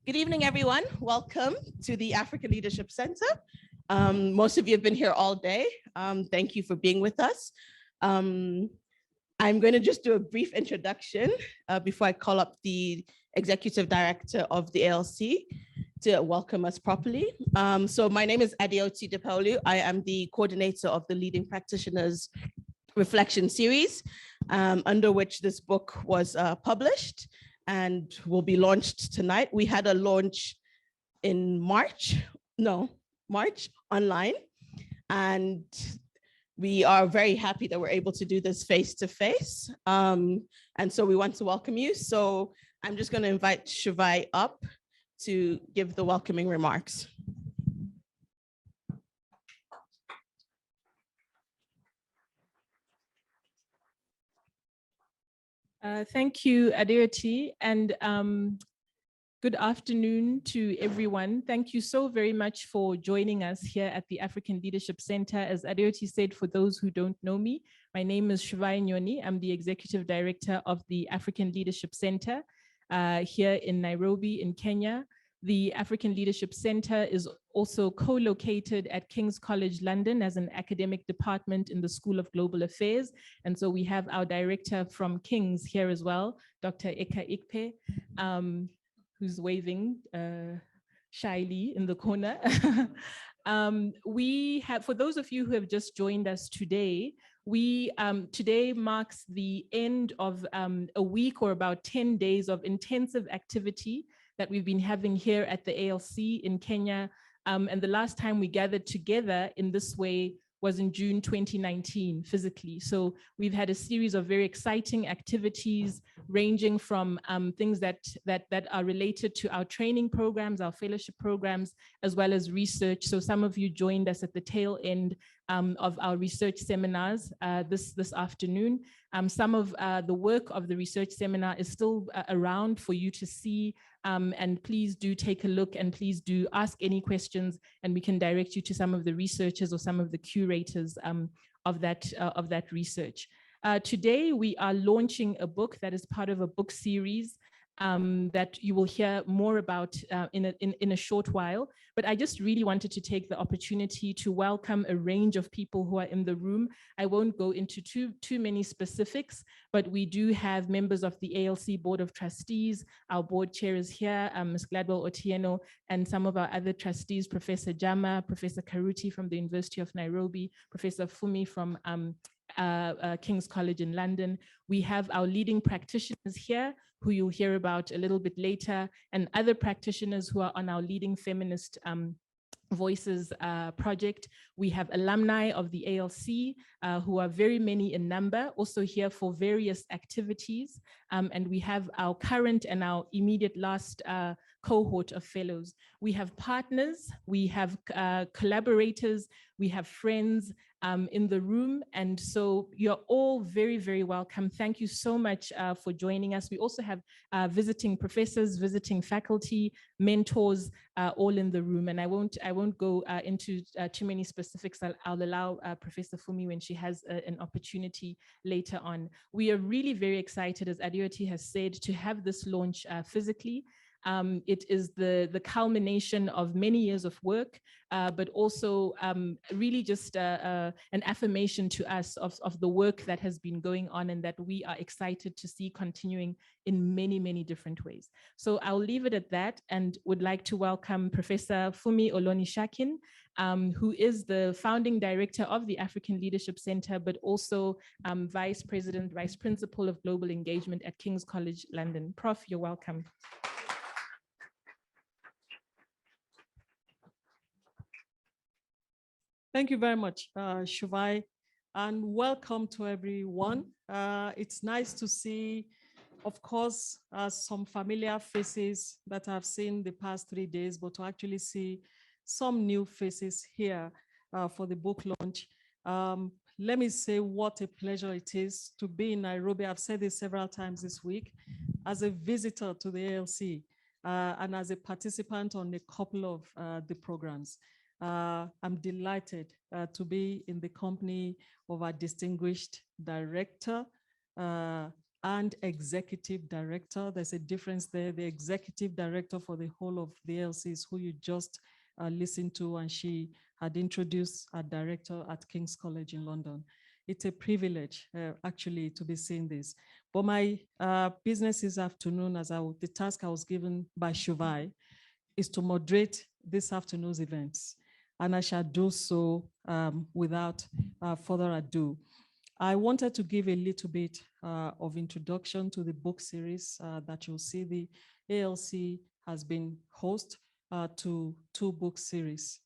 Good evening, everyone. Welcome to the African Leadership Center. Most of you have been here all day. Thank you for being with us. I'm going to just do a brief introduction before I call up the Executive Director of the ALC to welcome us properly. So my name is Adeoti Depaolu. I am the coordinator of the Leading Practitioners Reflection Series, under which this book was published and will be launched tonight. We had a launch in March online, and we are very happy that we're able to do this face-to-face. And so we want to welcome you. So I'm just going to invite Shivai up to give the welcoming remarks. Thank you, Adeoti, and good afternoon to everyone. Thank you so very much for joining us here at the African Leadership Center. As Adeoti said, for those who don't know me, my name is Shivai Nyoni. I'm the Executive Director of the African Leadership Center here in Nairobi, in Kenya. The African Leadership Center is also co-located at King's College London as an academic department in the School of Global Affairs. And so we have our director from King's here as well, Dr. Eka Ikpe, who's waving shyly in the corner. We have, for those of you who have just joined us today, today marks the end of a week or about 10 days of intensive activity that we've been having here at the ALC in Kenya. And the last time we gathered together in this way was in June 2019, physically. So we've had a series of very exciting activities ranging from things that are related to our training programs, our fellowship programs, as well as research. So some of you joined us at the tail end of our research seminars this afternoon. Some of the work of the research seminar is still around for you to see, and please do take a look and please do ask any questions, and we can direct you to some of the researchers or some of the curators of that research. Today, we are launching a book that is part of a book series that you will hear more about in a short while. But I just really wanted to take the opportunity to welcome a range of people who are in the room. I won't go into too many specifics, but we do have members of the ALC Board of Trustees. Our board chair is here, Ms. Gladwell Otieno, and some of our other trustees, Professor Jama, Professor Karuti from the University of Nairobi, Professor Fumi from King's College in London. We have our leading practitioners here, who you'll hear about a little bit later, and other practitioners who are on our Leading Feminist Voices project. We have alumni of the ALC who are very many in number, also here for various activities. And we have our current and our immediate last cohort of fellows. We have partners, we have collaborators, we have friends in the room. And so you're all very, very welcome. Thank you so much for joining us. We also have visiting professors, visiting faculty, mentors, all in the room. And I won't go into too many specifics. I'll allow Professor Fumi when she has an opportunity later on. We are really very excited, as Adeoti has said, to have this launch physically. It is the culmination of many years of work, but also really just an affirmation to us of the work that has been going on and that we are excited to see continuing in many, many different ways. So I'll leave it at that and would like to welcome Professor Fumi Olonishakin, who is the founding director of the African Leadership Center, but also Vice Principal of Global Engagement at King's College London. Prof, you're welcome. Thank you very much, Shivai, and welcome to everyone. It's nice to see, of course, some familiar faces that I've seen the past 3 days, but to actually see some new faces here for the book launch. Let me say what a pleasure it is to be in Nairobi. I've said this several times this week, as a visitor to the ALC and as a participant on a couple of the programs. I'm delighted to be in the company of our distinguished director, and executive director. There's a difference there. The executive director for the whole of the ALC is who you just listened to, and she had introduced a director at King's College in London. It's a privilege, actually, to be seeing this. But my business this afternoon, the task I was given by Shuvai, is to moderate this afternoon's events, and I shall do so without further ado. I wanted to give a little bit of introduction to the book series that you'll see. The ALC has been host to 2 book series.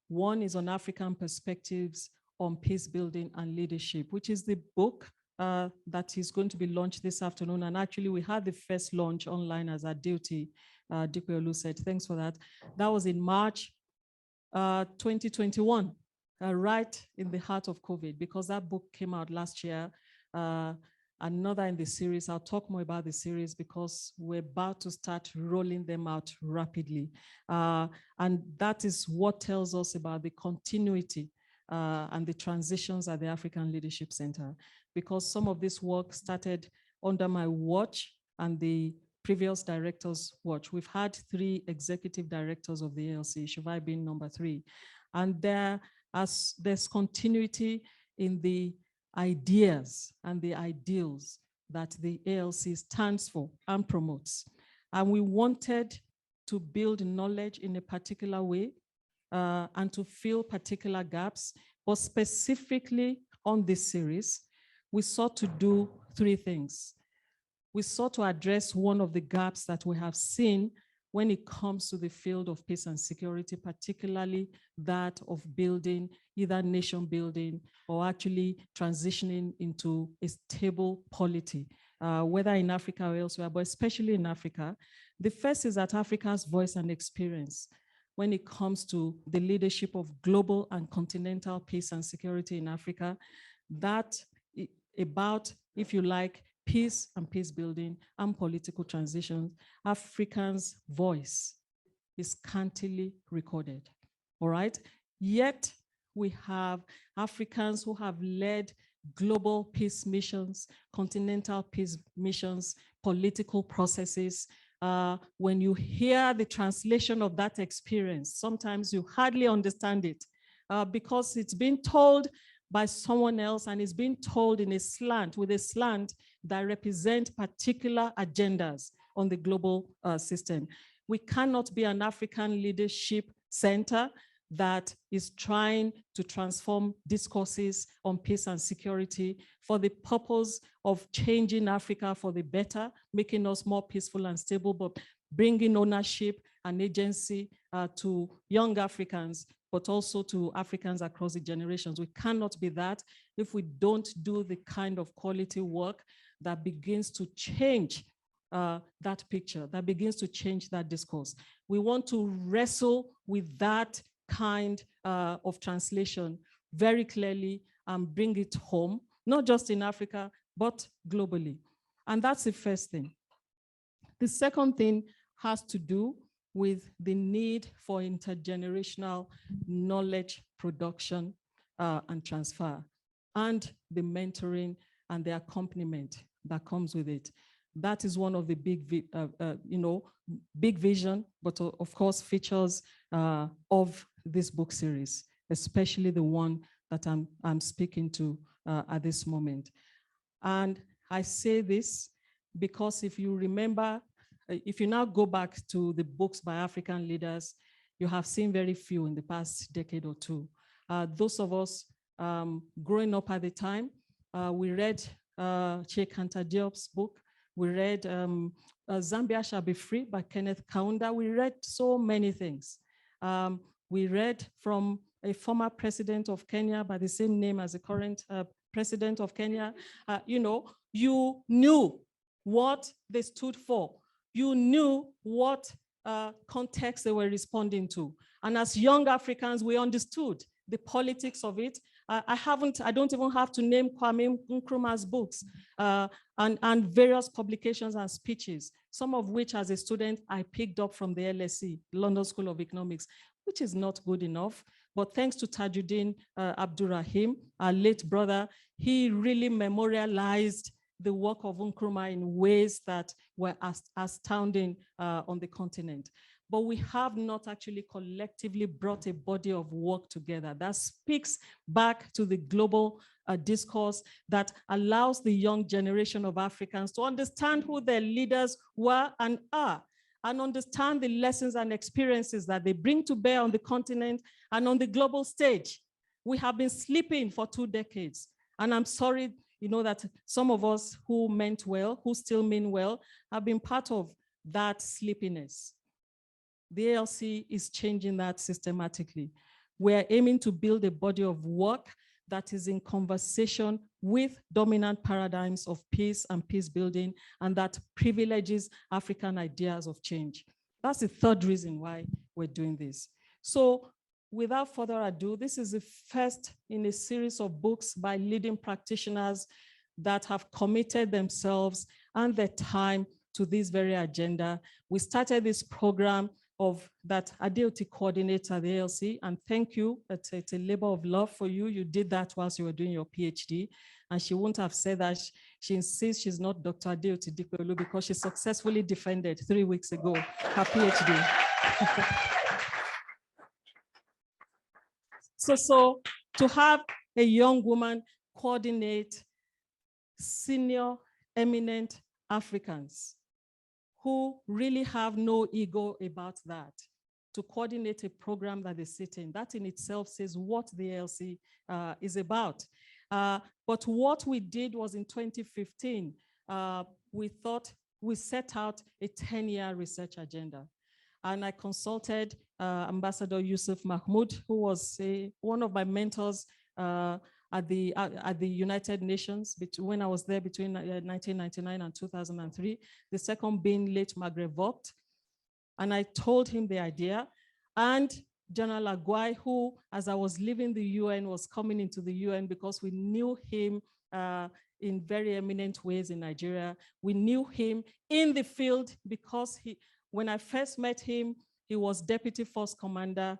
One is on African perspectives on peace building and leadership, which is the book that is going to be launched this afternoon. And actually, we had the first launch online as our duty. Dikweolu said, thanks for that. That was in March 2021. Right in the heart of COVID, because that book came out last year. Another in the series. I'll talk more about the series because we're about to start rolling them out rapidly. And that is what tells us about the continuity and the transitions at the African Leadership Center, because some of this work started under my watch and the previous director's watch. We've had 3 executive directors of the ALC, Shuvai being number 3. And there's continuity in the ideas and the ideals that the ALC stands for and promotes. And we wanted to build knowledge in a particular way and to fill particular gaps. But specifically on this series, we sought to do 3 things. We sought to address one of the gaps that we have seen when it comes to the field of peace and security, particularly that of building either nation building or actually transitioning into a stable polity, whether in Africa or elsewhere, but especially in Africa. The first is that Africa's voice and experience when it comes to the leadership of global and continental peace and security in Africa, that about, if you like, peace and peace building and political transitions, Africans' voice is scantily recorded, all right? Yet we have Africans who have led global peace missions, continental peace missions, political processes. When you hear the translation of that experience, sometimes you hardly understand it because it's been told by someone else, and it's being told in a slant, with a slant that represent particular agendas on the global system. We cannot be an African leadership center that is trying to transform discourses on peace and security for the purpose of changing Africa for the better, making us more peaceful and stable, but bringing ownership and agency to young Africans, but also to Africans across the generations. We cannot be that if we don't do the kind of quality work that begins to change that picture, that begins to change that discourse. We want to wrestle with that kind of translation very clearly and bring it home, not just in Africa, but globally. And that's the first thing. The second thing has to do with the need for intergenerational knowledge production and transfer, and the mentoring and the accompaniment that comes with it. That is one of the big vision, but of course features of this book series, especially the one that I'm speaking to at this moment. And I say this because if you remember, if you now go back to the books by African leaders, you have seen very few in the past decade or two. Those of us growing up at the time, we read Cheikh Anta Diop's book. We read Zambia Shall Be Free by Kenneth Kaunda. We read so many things. We read from a former president of Kenya by the same name as the current president of Kenya. You knew what they stood for. You knew what context they were responding to. And as young Africans, we understood the politics of it. I don't even have to name Kwame Nkrumah's books and various publications and speeches, some of which as a student I picked up from the LSE, London School of Economics, which is not good enough. But thanks to Tajuddin Abdurrahim, our late brother, he really memorialized the work of Nkrumah in ways that were astounding on the continent. But we have not actually collectively brought a body of work together that speaks back to the global discourse that allows the young generation of Africans to understand who their leaders were and are, and understand the lessons and experiences that they bring to bear on the continent and on the global stage. We have been sleeping for 2 decades. And I'm sorry, that some of us who meant well, who still mean well, have been part of that sleepiness. The ALC is changing that systematically. We're aiming to build a body of work that is in conversation with dominant paradigms of peace and peace building, and that privileges African ideas of change. That's the third reason why we're doing this. So without further ado, this is the first in a series of books by leading practitioners that have committed themselves and their time to this very agenda. We started this program of that Adeoti coordinates at the ALC, and thank you. It's a labor of love for you. You did that whilst you were doing your PhD, and she wouldn't have said that. She insists she's not Dr. Adeoti Dikpelu because she successfully defended 3 weeks ago her PhD. So to have a young woman coordinate senior, eminent Africans who really have no ego about that, to coordinate a program that they sit in. That in itself says what the ALC is about. But what we did was in 2015, we set out a 10-year research agenda. And I consulted Ambassador Youssef Mahmoud, who was one of my mentors at the United Nations when I was there between 1999 and 2003, the second being late Margaret Vogt. And I told him the idea. And General Aguai, who, as I was leaving the UN, was coming into the UN because we knew him in very eminent ways in Nigeria. We knew him in the field because when I first met him, he was Deputy Force Commander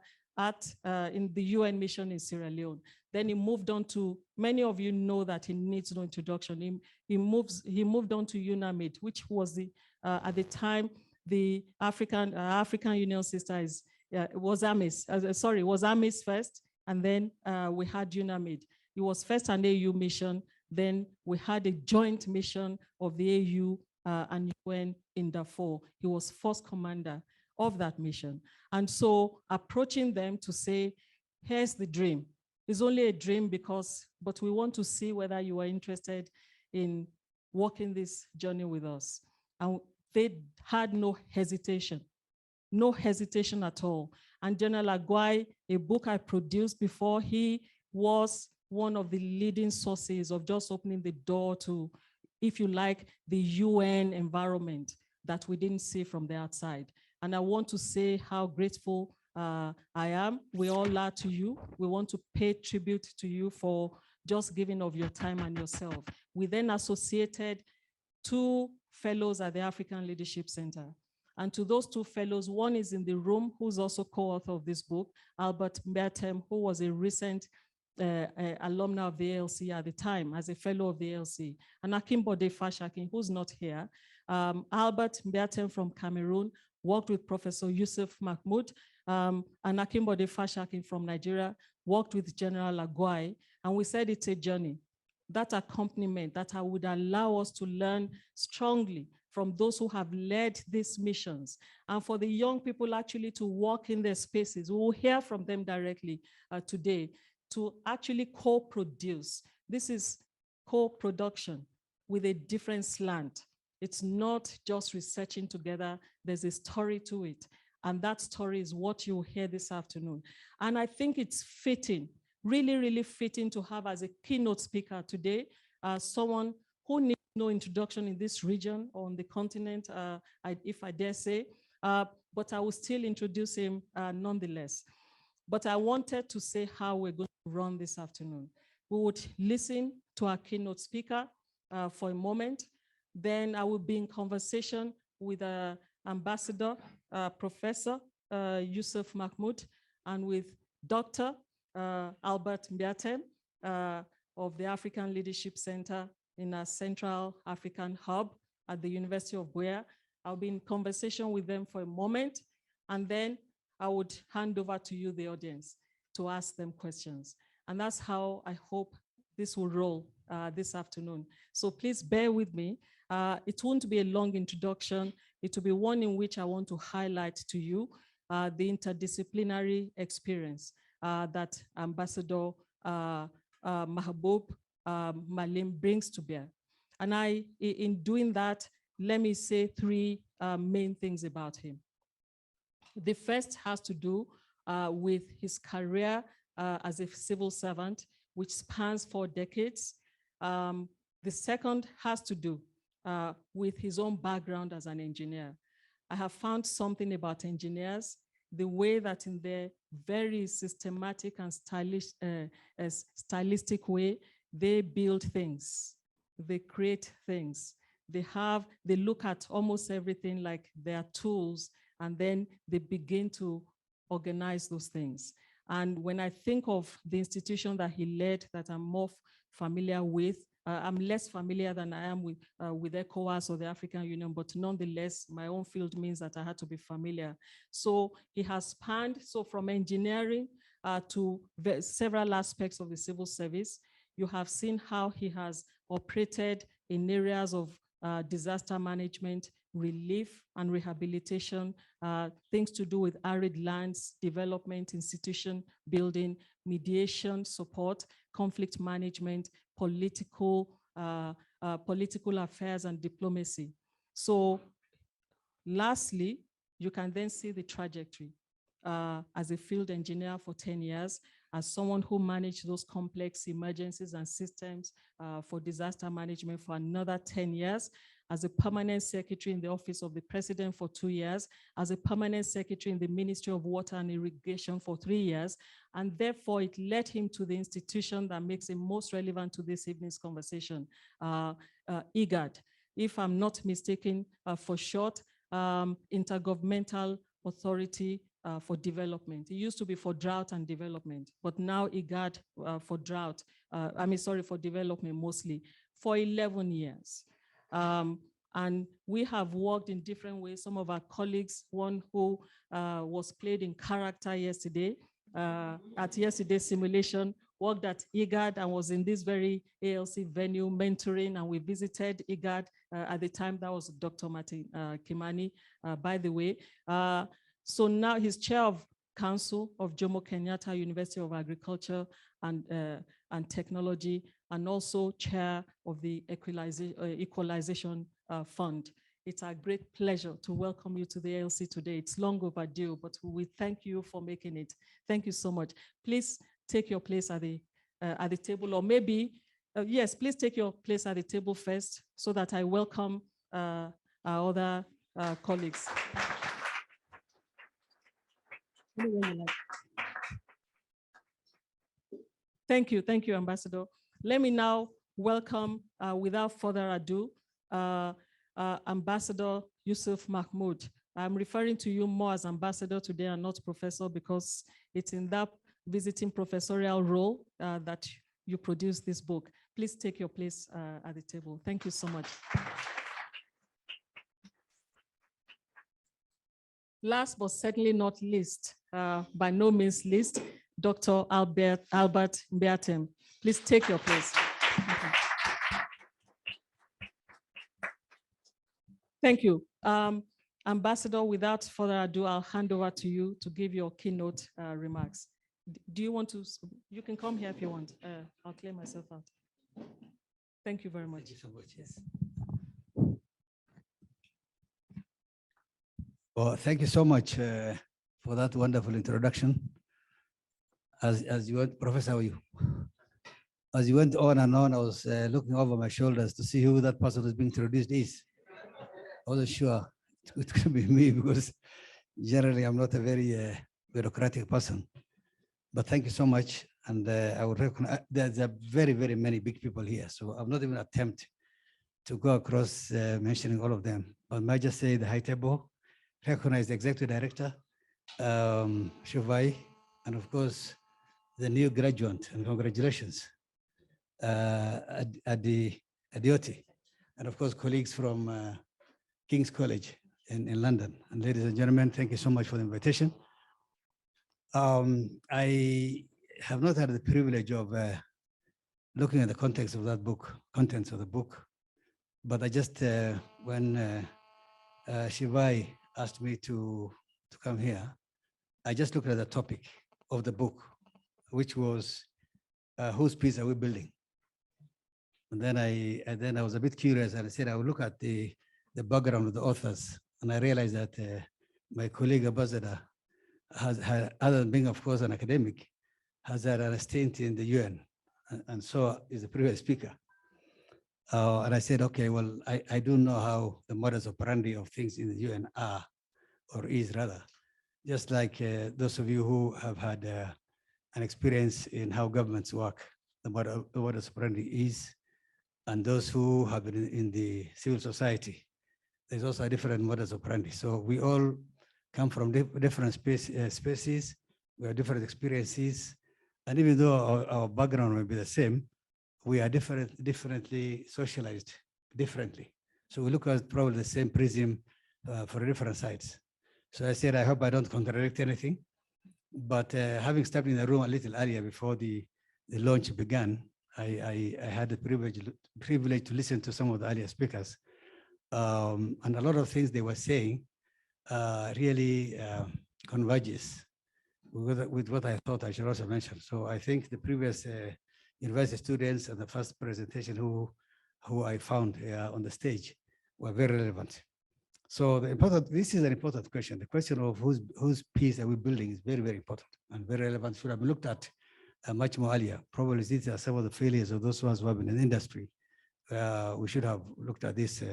in the UN mission in Sierra Leone. Then he moved on to, many of you know that he needs no introduction. He moved on to UNAMID, which was at the time, the African Union Sister was AMIS first, and then we had UNAMID. It was first an AU mission, then we had a joint mission of the AU and UN in Darfur. He was Force Commander of that mission. And so approaching them to say, here's the dream. It's only a dream but we want to see whether you are interested in walking this journey with us. And they had no hesitation at all. And General Aguai, a book I produced before, he was one of the leading sources of just opening the door to, if you like, the UN environment that we didn't see from the outside. And I want to say how grateful I am. We all are to you. We want to pay tribute to you for just giving of your time and yourself. We then associated 2 fellows at the African Leadership Center. And to those 2 fellows, one is in the room, who's also co-author of this book, Albert Mbertem, who was a recent alumni of the ALC at the time as a fellow of the ALC, and Akimbode Fashakin, who's not here. Albert Mbertem from Cameroon worked with Professor Youssef Mahmoud, and Akimbode Fashakin from Nigeria worked with General Aguai, and we said it's a journey. That accompaniment that would allow us to learn strongly from those who have led these missions, and for the young people actually to walk in their spaces. We will hear from them directly today, to actually co-produce. This is co-production with a different slant. It's not just researching together, there's a story to it. And that story is what you'll hear this afternoon. And I think it's fitting, really, really fitting to have as a keynote speaker today, someone who needs no introduction in this region or on the continent, if I dare say, but I will still introduce him nonetheless. But I wanted to say how we're going to run this afternoon. We would listen to our keynote speaker for a moment. Then I will be in conversation with Ambassador, Professor Youssef Mahmoud, and with Dr. Albert Mbertem of the African Leadership Center in a Central African hub at the University of Buea. I'll be in conversation with them for a moment, and then I would hand over to you, the audience, to ask them questions. And that's how I hope this will roll this afternoon. So please bear with me. It won't be a long introduction. It will be one in which I want to highlight to you the interdisciplinary experience that Ambassador Mahmoud Malim brings to bear. And in doing that, let me say three main things about him. The first has to do with his career as a civil servant, which spans 4 decades. The second has to do with his own background as an engineer. I have found something about engineers, the way that in their very systematic and stylistic way, they build things, they create things. They look at almost everything like their tools, and then they begin to organize those things. And when I think of the institution that he led that I'm more familiar with, I'm less familiar than I am with ECOWAS or the African Union, but nonetheless, my own field means that I had to be familiar. So he has spanned, so from engineering to several aspects of the civil service. You have seen how he has operated in areas of disaster management, relief and rehabilitation, things to do with arid lands, development, institution building, mediation support, conflict management, political affairs and diplomacy. So lastly, you can then see the trajectory as a field engineer for 10 years, as someone who managed those complex emergencies and systems for disaster management for another 10 years, as a permanent secretary in the office of the president for 2 years, as a permanent secretary in the Ministry of Water and Irrigation for 3 years. And therefore it led him to the institution that makes him most relevant to this evening's conversation, IGAD. If I'm not mistaken, for short, Intergovernmental Authority for Development. It used to be for drought and development, but now IGAD for for development mostly, for 11 years. And we have worked in different ways. Some of our colleagues, one who was played in character yesterday, at yesterday's simulation, worked at IGAD and was in this very ALC venue mentoring, and we visited IGAD at the time. That was Dr. Martin Kimani, by the way. So now he's chair of council of Jomo Kenyatta University of Agriculture and Technology, and also chair of the Equalization Fund. It's a great pleasure to welcome you to the ALC today. It's long overdue, but we thank you for making it. Thank you so much. Please take your place at the table, or maybe, yes, please take your place at the table first so that I welcome our other colleagues. Thank you, Ambassador. Let me now welcome, without further ado, Ambassador Youssef Mahmoud. I'm referring to you more as ambassador today and not professor, because it's in that visiting professorial role that you produce this book. Please take your place at the table. Thank you so much. Last but certainly not least, by no means least, Dr. Albert Mbeatem. Please take your place. Thank you. Ambassador, without further ado, I'll hand over to you to give your keynote remarks. Do you want to, you can come here if you want. I'll clear myself out. Thank you very much. Thank you so much, yes. Well, thank you so much for that wonderful introduction. As you went, Professor, as you went on and on, I was looking over my shoulders to see who that person who's being introduced is. I wasn't sure it could be me, because generally I'm not a very bureaucratic person. But thank you so much. And I would recognize there's a very, very many big people here. So I'm not even attempt to go across mentioning all of them. But I might just say the high table, recognize the executive director, Shuvai, and of course, the new graduate, and congratulations. At the Adioti, and of course, colleagues from King's College in London. And ladies and gentlemen, thank you so much for the invitation. I have not had the privilege of looking at the context of that book, contents of the book, but I just, when Shivai asked me to come here, I just looked at the topic of the book, which was whose peace are we building? And then I was a bit curious, and I said I would look at the background of the authors, and I realized that my colleague Ambassador other than being, of course, an academic, has had a stint in the UN, and so is the previous speaker. And I said, okay, well, I do know how the modus operandi of things in the UN are, or is rather, just like those of you who have had an experience in how governments work, the modus operandi is, and those who have been in the civil society, there's also a different modus operandi. So we all come from different species, we have different experiences, and even though our background may be the same, we are differently socialized differently. So we look at probably the same prism for different sides. So I said, I hope I don't contradict anything, but having stepped in the room a little earlier before the launch began, I had the privilege to listen to some of the earlier speakers. And a lot of things they were saying really converges with what I thought I should also mention. So I think the previous university students and the first presentation who I found on the stage were very relevant. So this is an important question. The question of whose peace are we building is very, very important and very relevant. Should have been looked at much more earlier. Probably these are some of the failures of those ones who have been in the industry. We should have looked at this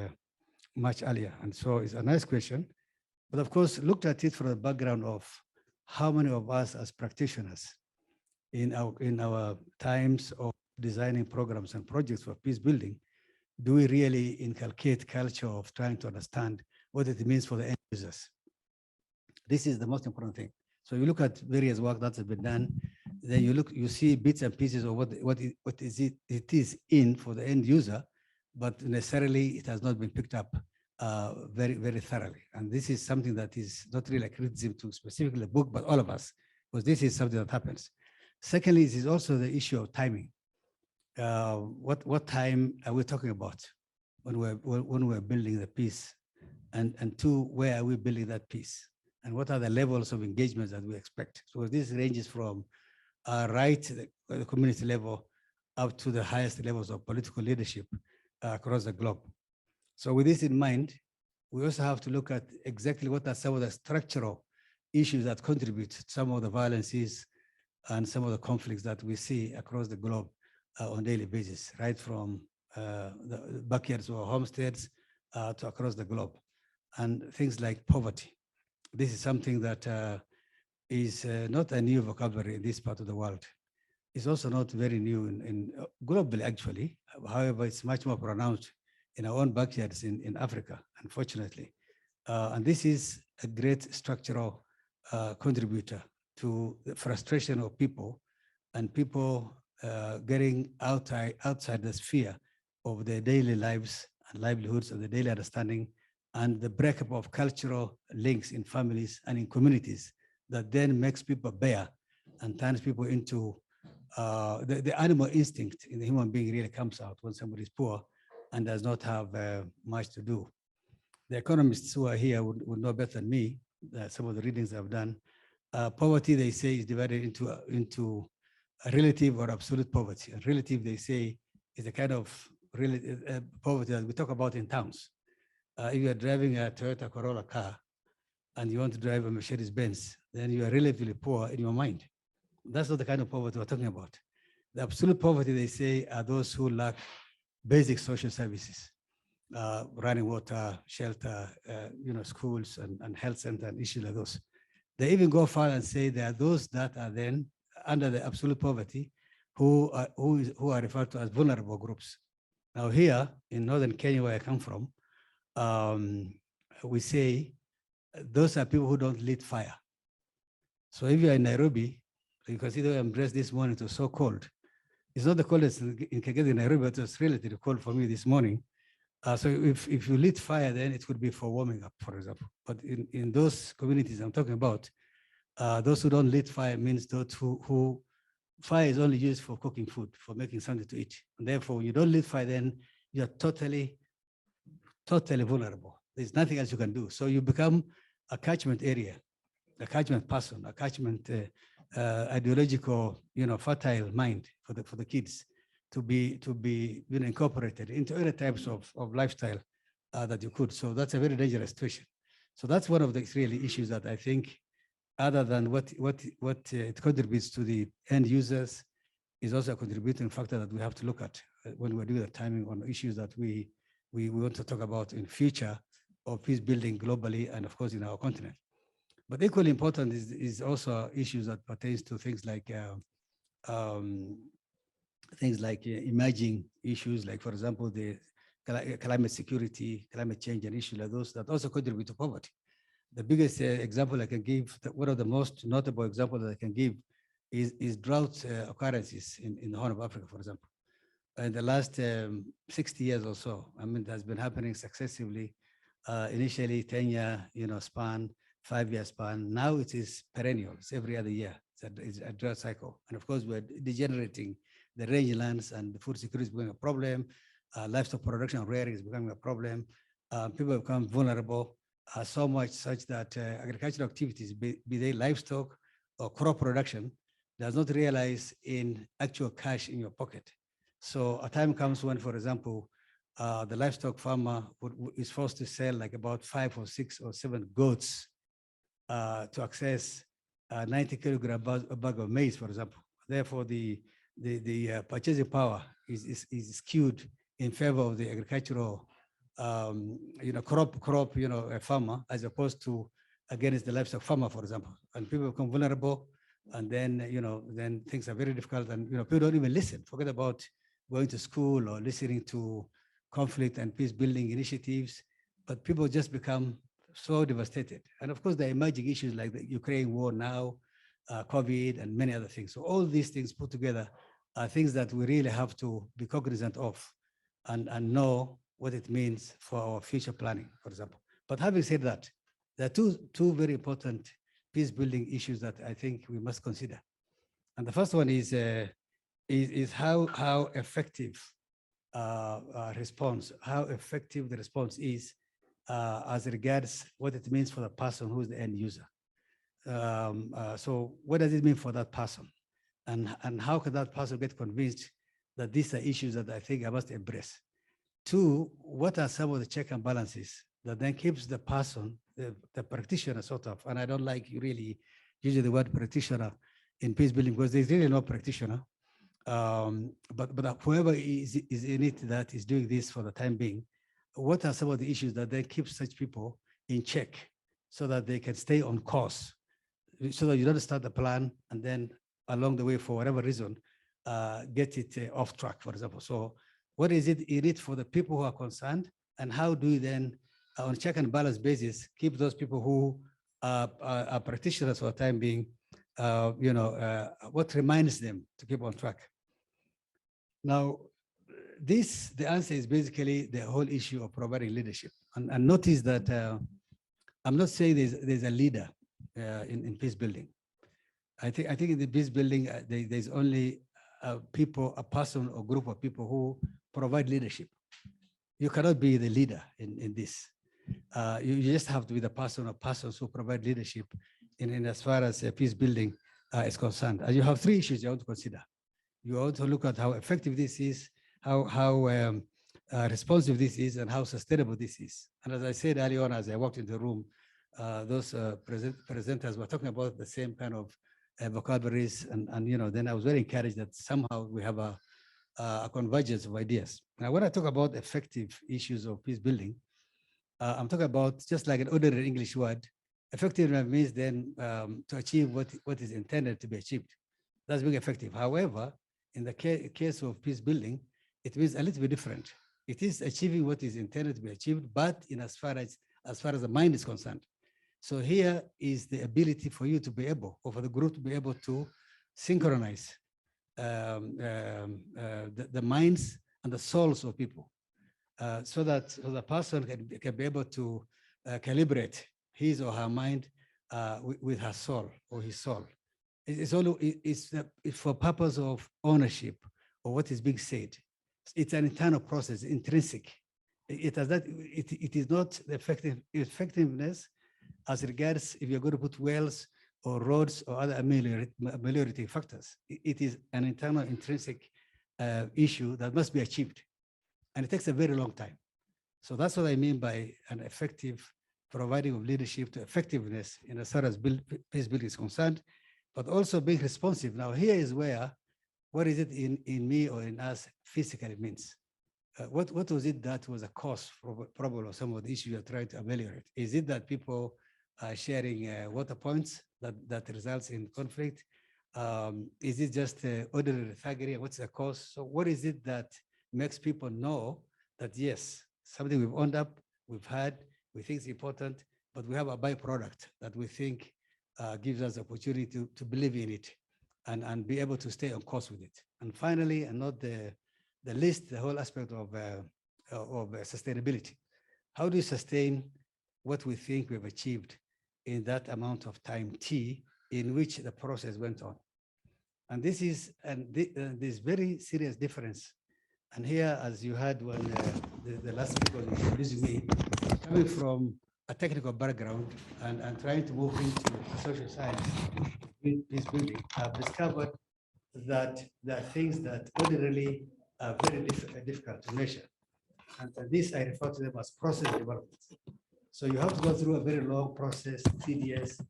much earlier. And so it's a nice question. But of course, looked at it from the background of how many of us as practitioners in our times of designing programs and projects for peace building, do we really inculcate culture of trying to understand what it means for the end users? This is the most important thing. So you look at various work that has been done, then you see bits and pieces of what it is in for the end user, but necessarily it has not been picked up very, very thoroughly. And this is something that is not really a criticism to specifically the book, but all of us, because this is something that happens. Secondly, this is also the issue of timing. What time are we talking about when we're building the peace? And two, where are we building that peace? And what are the levels of engagements that we expect? So this ranges from the community level up to the highest levels of political leadership across the globe. So with this in mind, we also have to look at exactly what are some of the structural issues that contribute to some of the violences and some of the conflicts that we see across the globe on a daily basis, right from the backyards or homesteads to across the globe. And things like poverty. This is something that is not a new vocabulary in this part of the world. It's also not very new in globally, actually. However, it's much more pronounced in our own backyards in Africa, unfortunately. And this is a great structural contributor to the frustration of people and people getting outside the sphere of their daily lives and livelihoods and the daily understanding and the breakup of cultural links in families and in communities that then makes people bare and turns people into the animal instinct in the human being really comes out when somebody is poor and does not have much to do. The economists who are here would know better than me, some of the readings I've done. Poverty, they say, is divided into a relative or absolute poverty. And relative, they say, is a kind of poverty that we talk about in towns. If you are driving a Toyota Corolla car and you want to drive a Mercedes Benz, then you are relatively poor in your mind. That's not the kind of poverty we're talking about. The absolute poverty, they say, are those who lack basic social services, running water, shelter, schools and health center and issues like those. They even go far and say there are those that are then under the absolute poverty who are referred to as vulnerable groups. Now here in northern Kenya, where I come from, we say those are people who don't lit fire. So if you're in Nairobi, you can see the way I'm dressed this morning, it was so cold. It's not the coldest in Kagadi, Nairobi, but it's relatively cold for me this morning. So if you lit fire, then it would be for warming up, for example. But in those communities I'm talking about, those who don't lit fire means those who fire is only used for cooking food, for making something to eat. And therefore, when you don't lit fire, then you're totally vulnerable. There's nothing else you can do. So you become a catchment area, a catchment person, a catchment ideological, fertile mind for the kids to be incorporated into other types of lifestyle that you could. So that's a very dangerous situation. So that's one of the really issues that I think, other than what it contributes to the end users, is also a contributing factor that we have to look at when we're doing the timing on issues that we want to talk about in future of peace building globally and of course in our continent. But equally important is also issues that pertains to things like emerging issues, like for example, the climate security, climate change, and issues like those that also contribute to poverty. The biggest example I can give, one of the most notable examples that I can give is drought occurrences in the Horn of Africa, for example. In the last 60 years or so, I mean, it has been happening successively. Initially 10-year, span, 5-year span. Now it is perennial. It's every other year. It's a drought cycle. And of course, we're degenerating the rangelands, and the food security is becoming a problem. Livestock production and rearing is becoming a problem. People become vulnerable, so much such that agricultural activities, be they livestock or crop production, does not realize in actual cash in your pocket. So a time comes when, for example, the livestock farmer is forced to sell like about 5 or 6 or 7 goats to access 90 kilogram bag of maize, for example. Therefore, the purchasing power is skewed in favor of the agricultural, crop, farmer, as opposed to against the livestock farmer, for example. And people become vulnerable, and then, then things are very difficult, and, people don't even listen. Forget about going to school or listening to conflict and peace building initiatives, but people just become so devastated. And of course, there are emerging issues like the Ukraine war now, COVID, and many other things. So all these things put together are things that we really have to be cognizant of and know what it means for our future planning, for example. But having said that, there are two very important peace building issues that I think we must consider. And the first one is how effective response, how effective the response is as regards what it means for the person who is the end user. So what does it mean for that person? And how can that person get convinced that these are issues that I think I must embrace? 2, what are some of the check and balances that then keeps the person, the practitioner sort of, and I don't like really using the word practitioner in peace building because there's really no practitioner. But whoever is in it that is doing this for the time being, what are some of the issues that then keep such people in check so that they can stay on course, so that you don't start the plan and then along the way, for whatever reason, get it off track, for example. So what is it in it for the people who are concerned, and how do you then, on a check and balance basis, keep those people who are practitioners for the time being, what reminds them to keep on track? Now, the answer is basically the whole issue of providing leadership. And notice that I'm not saying there's a leader in peace building. I think in the peace building, there's only a person or group of people who provide leadership. You cannot be the leader in this. You just have to be the person or persons who provide leadership in as far as peace building is concerned. And you have 3 issues you want to consider. You want to look at how effective this is, how responsive this is, and how sustainable this is. And as I said earlier on, as I walked into the room, those presenters were talking about the same kind of vocabularies, and then I was very encouraged that somehow we have a convergence of ideas. Now, when I talk about effective issues of peace building, I'm talking about just like an ordinary English word. Effective means then to achieve what is intended to be achieved. That's being effective. However, in the case of peace building, it means a little bit different. It is achieving what is intended to be achieved, but in as far as the mind is concerned. So here is the ability for you to be able, or for the group to be able to synchronize the minds and the souls of people, so that the person can be able to calibrate his or her mind with her soul or his soul. It's for purpose of ownership of what is being said. It's an internal process, intrinsic. It is not the effectiveness as regards if you're going to put wells or roads or other ameliorating factors. It is an internal intrinsic issue that must be achieved. And it takes a very long time. So that's what I mean by an effective providing of leadership to effectiveness in as far as peace building is concerned, but also being responsive. Now, here is where, what is it in me or in us physically means? What was it that was a cause problem of some of the issues you're trying to ameliorate? Is it that people are sharing water points that results in conflict? Is it just ordinary thuggery? What's the cause? So what is it that makes people know that, yes, something we've owned up, we've had, we think is important, but we have a byproduct that we think gives us the opportunity to believe in it and be able to stay on course with it. And finally, and not the least, the whole aspect of sustainability. How do you sustain what we think we've achieved in that amount of time T in which the process went on? And this is, this very serious difference. And here, as you heard when the last speaker was introducing me, coming from a technical background and trying to move into social science, peace building, I've discovered that there are things that ordinarily are very difficult to measure. And this, I refer to them as process development. So you have to go through a very long process, tedious,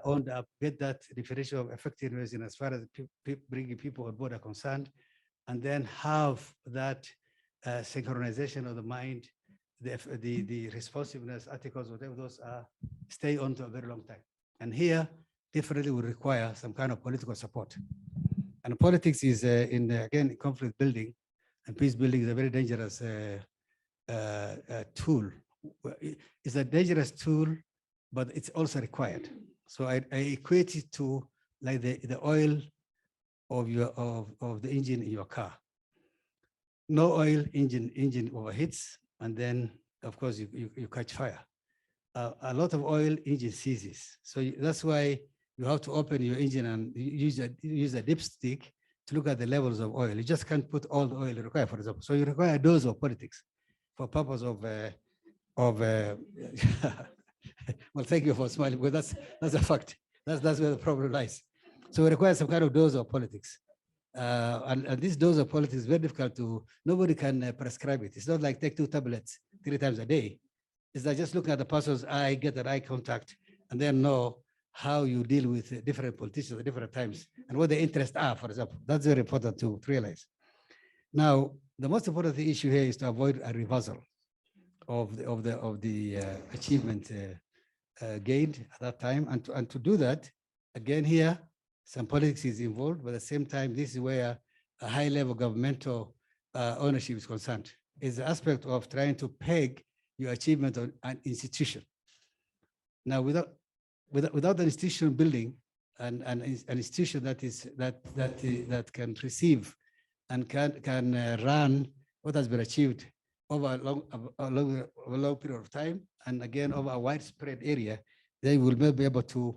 owned up, get that definition of effectiveness in as far as bringing people on board are concerned, and then have that synchronization of the mind, the responsiveness articles, whatever those are, stay on to a very long time. And here, definitely will require some kind of political support. And politics is, again, conflict building and peace building is a very dangerous tool. It's a dangerous tool, but it's also required. So I equate it to like the oil of the engine in your car. No oil, engine overheats, and then of course you catch fire. A lot of oil, engine seizes. So that's why you have to open your engine and use a dipstick to look at the levels of oil. You just can't put all the oil you require, for example. So you require a dose of politics for purpose of well, thank you for smiling, because that's a fact. That's where the problem lies. So we require some kind of dose of politics. And this dose of politics is very difficult to, nobody can prescribe it. It's not like take 2 tablets 3 times a day. It's like just looking at the person's eye, get an eye contact, and then know how you deal with different politicians at different times and what their interests are, for example. That's very important to realize. Now, the most important issue here is to avoid a reversal of the achievement gained at that time, and to do that, again here, some politics is involved, but at the same time, this is where a high-level governmental ownership is concerned. Is the aspect of trying to peg your achievement on an institution. Now, without an institution building and an institution that can receive and can run what has been achieved over a long period of time, and again over a widespread area, they will not be able to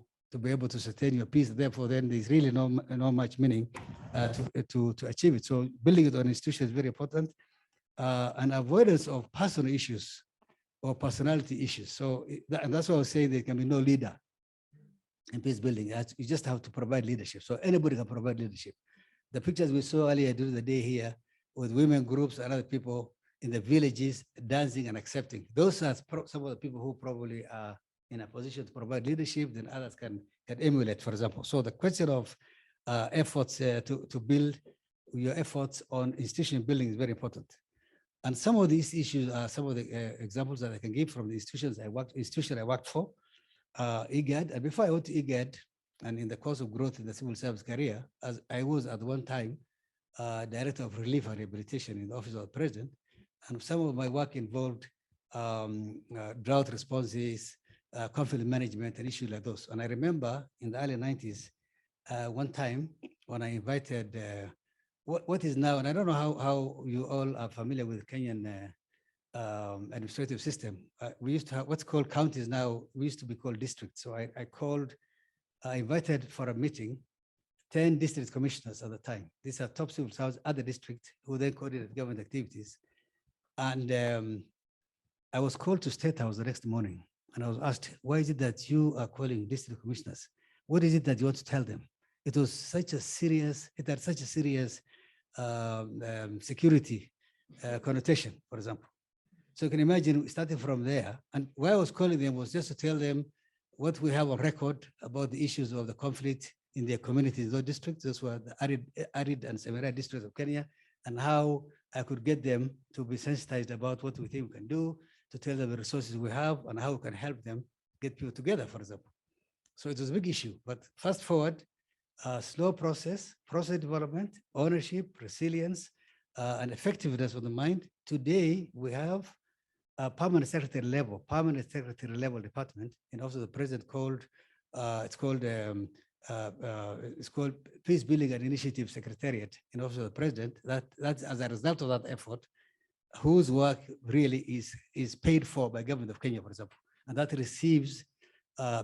sustain your peace. Therefore, then there's really no much meaning to achieve it. So building it on institution is very important, and avoidance of personal issues or personality issues. So and that's why I was saying there can be no leader in peace building. You just have to provide leadership. So anybody can provide leadership. The pictures we saw earlier during the day here with women groups and other people in the villages dancing and accepting. Those are some of the people who probably are in a position to provide leadership, then others can emulate, for example. So the question of efforts to build your efforts on institution building is very important. And some of these issues are some of the examples that I can give from the institution I worked for, IGAD. And before I went to IGAD, and in the course of growth in the civil service career, as I was at one time Director of Relief and Rehabilitation in the Office of the President, and some of my work involved drought responses, conflict management, and issues like those. And I remember in the early 90s, one time when I invited what is now, and I don't know how you all are familiar with Kenyan administrative system. We used to have what's called counties now, we used to be called districts. So I invited for a meeting 10 district commissioners at the time. These are top civil servants at the district who then coordinate government activities. And I was called to State House the next morning, and I was asked, why is it that you are calling district commissioners? What is it that you want to tell them? It had such a serious security connotation, for example. So you can imagine starting from there. And why I was calling them was just to tell them what we have on record about the issues of the conflict in their communities, those districts. Those were the arid and semi-arid districts of Kenya, and how I could get them to be sensitized about what we think we can do, to tell them the resources we have and how we can help them get people together, for example. So it was a big issue, but fast forward, slow process development, ownership, resilience, and effectiveness of the mind. Today, we have a permanent secretary level department in Office of the President called, it's called Peacebuilding and Initiative Secretariat in Office of the President. That's as a result of that effort, whose work really is paid for by government of Kenya, for example, and that receives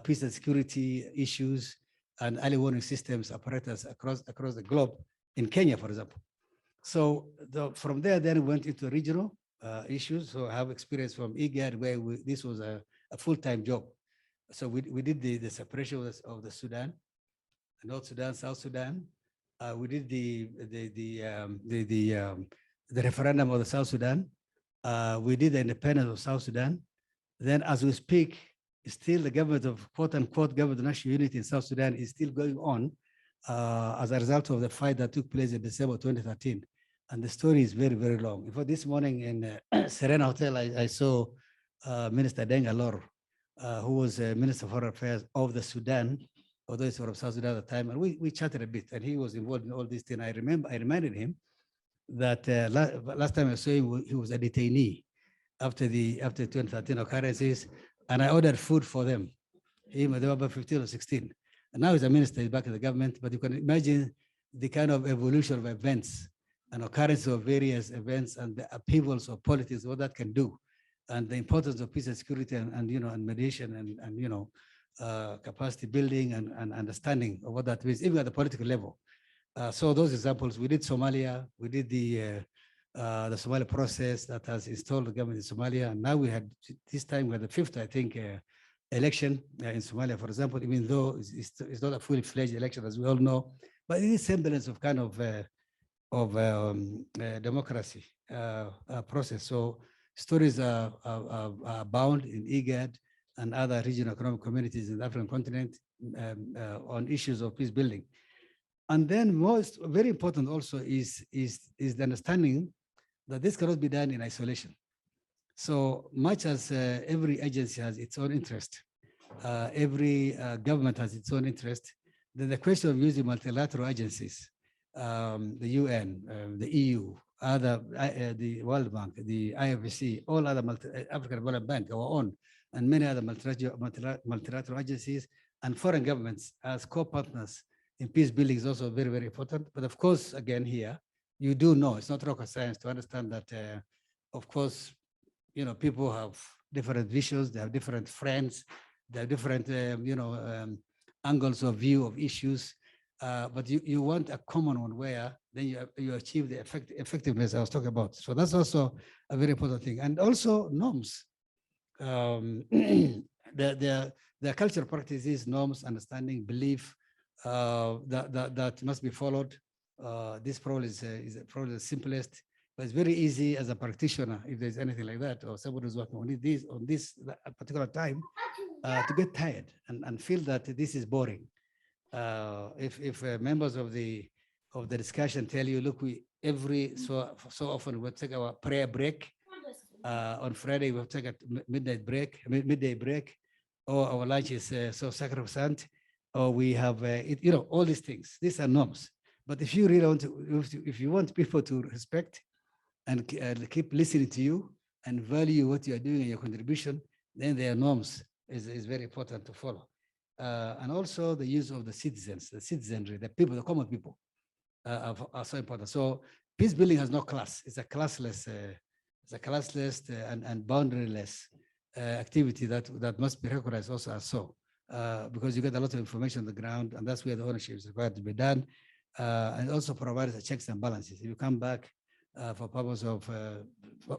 peace and security issues and early warning systems apparatus across the globe in Kenya, for example. So from there, then we went into regional issues. So I have experience from IGAD where this was a full-time job. So we did the separation of the Sudan, North Sudan, South Sudan. We did the referendum of the South Sudan. We did the independence of South Sudan. Then as we speak, still the government of quote unquote government of national unity in South Sudan is still going on as a result of the fight that took place in December 2013. And the story is very, very long. In fact, this morning in Serena Hotel, I saw Minister Deng Alor, who was Minister of Foreign Affairs of the Sudan, although he's from South Sudan at the time, and we chatted a bit, and he was involved in all these things. I reminded him that last time I saw him, he was a detainee after 2013 occurrences, and I ordered food for them. They were about 15 or 16. And now he's a minister, he's back in the government, but you can imagine the kind of evolution of events and occurrence of various events and the upheavals of politics, what that can do, and the importance of peace and security and mediation and capacity building and understanding of what that means, even at the political level. So those examples, we did Somalia, we did the Somalia process that has installed the government in Somalia, and now we had, this time we had the fifth, I think, election in Somalia, for example, even though it's not a fully fledged election, as we all know, but it is semblance of kind of democracy process. So stories are bound in IGAD and other regional economic communities in the African continent on issues of peace building. And then very important also is the understanding that this cannot be done in isolation. So much as every agency has its own interest, every government has its own interest, then the question of using multilateral agencies, the UN, the EU, the World Bank, the IFC, all other African Development Bank, our own, and many other multilateral agencies and foreign governments as co-partners in peace building is also very, very important. But of course, again here, you do know, it's not rocket science to understand that, of course, people have different visions, they have different friends, they have different, angles of view of issues. But you want a common one where then you achieve the effectiveness I was talking about. So that's also a very important thing. And also norms. The cultural practices, norms, understanding, belief that must be followed. This probably is probably the simplest, but it's very easy as a practitioner, if there's anything like that, or someone who's working on this particular time, to get tired and feel that this is boring. If members of the discussion tell you, look, we every so often we'll take our prayer break. On Friday we'll take a midday break, or our lunch is so sacrosanct, or we have all these things. These are norms. But if you really want if you want people to respect and keep listening to you and value what you are doing and your contribution, then their norms is very important to follow. And also the use of the citizens, the citizenry, the people, the common people. are so important. So peace building has no class. It's a classless, and boundaryless activity that must be recognized also as so, because you get a lot of information on the ground, and that's where the ownership is required to be done, and also provides the checks and balances. If you come back for purpose of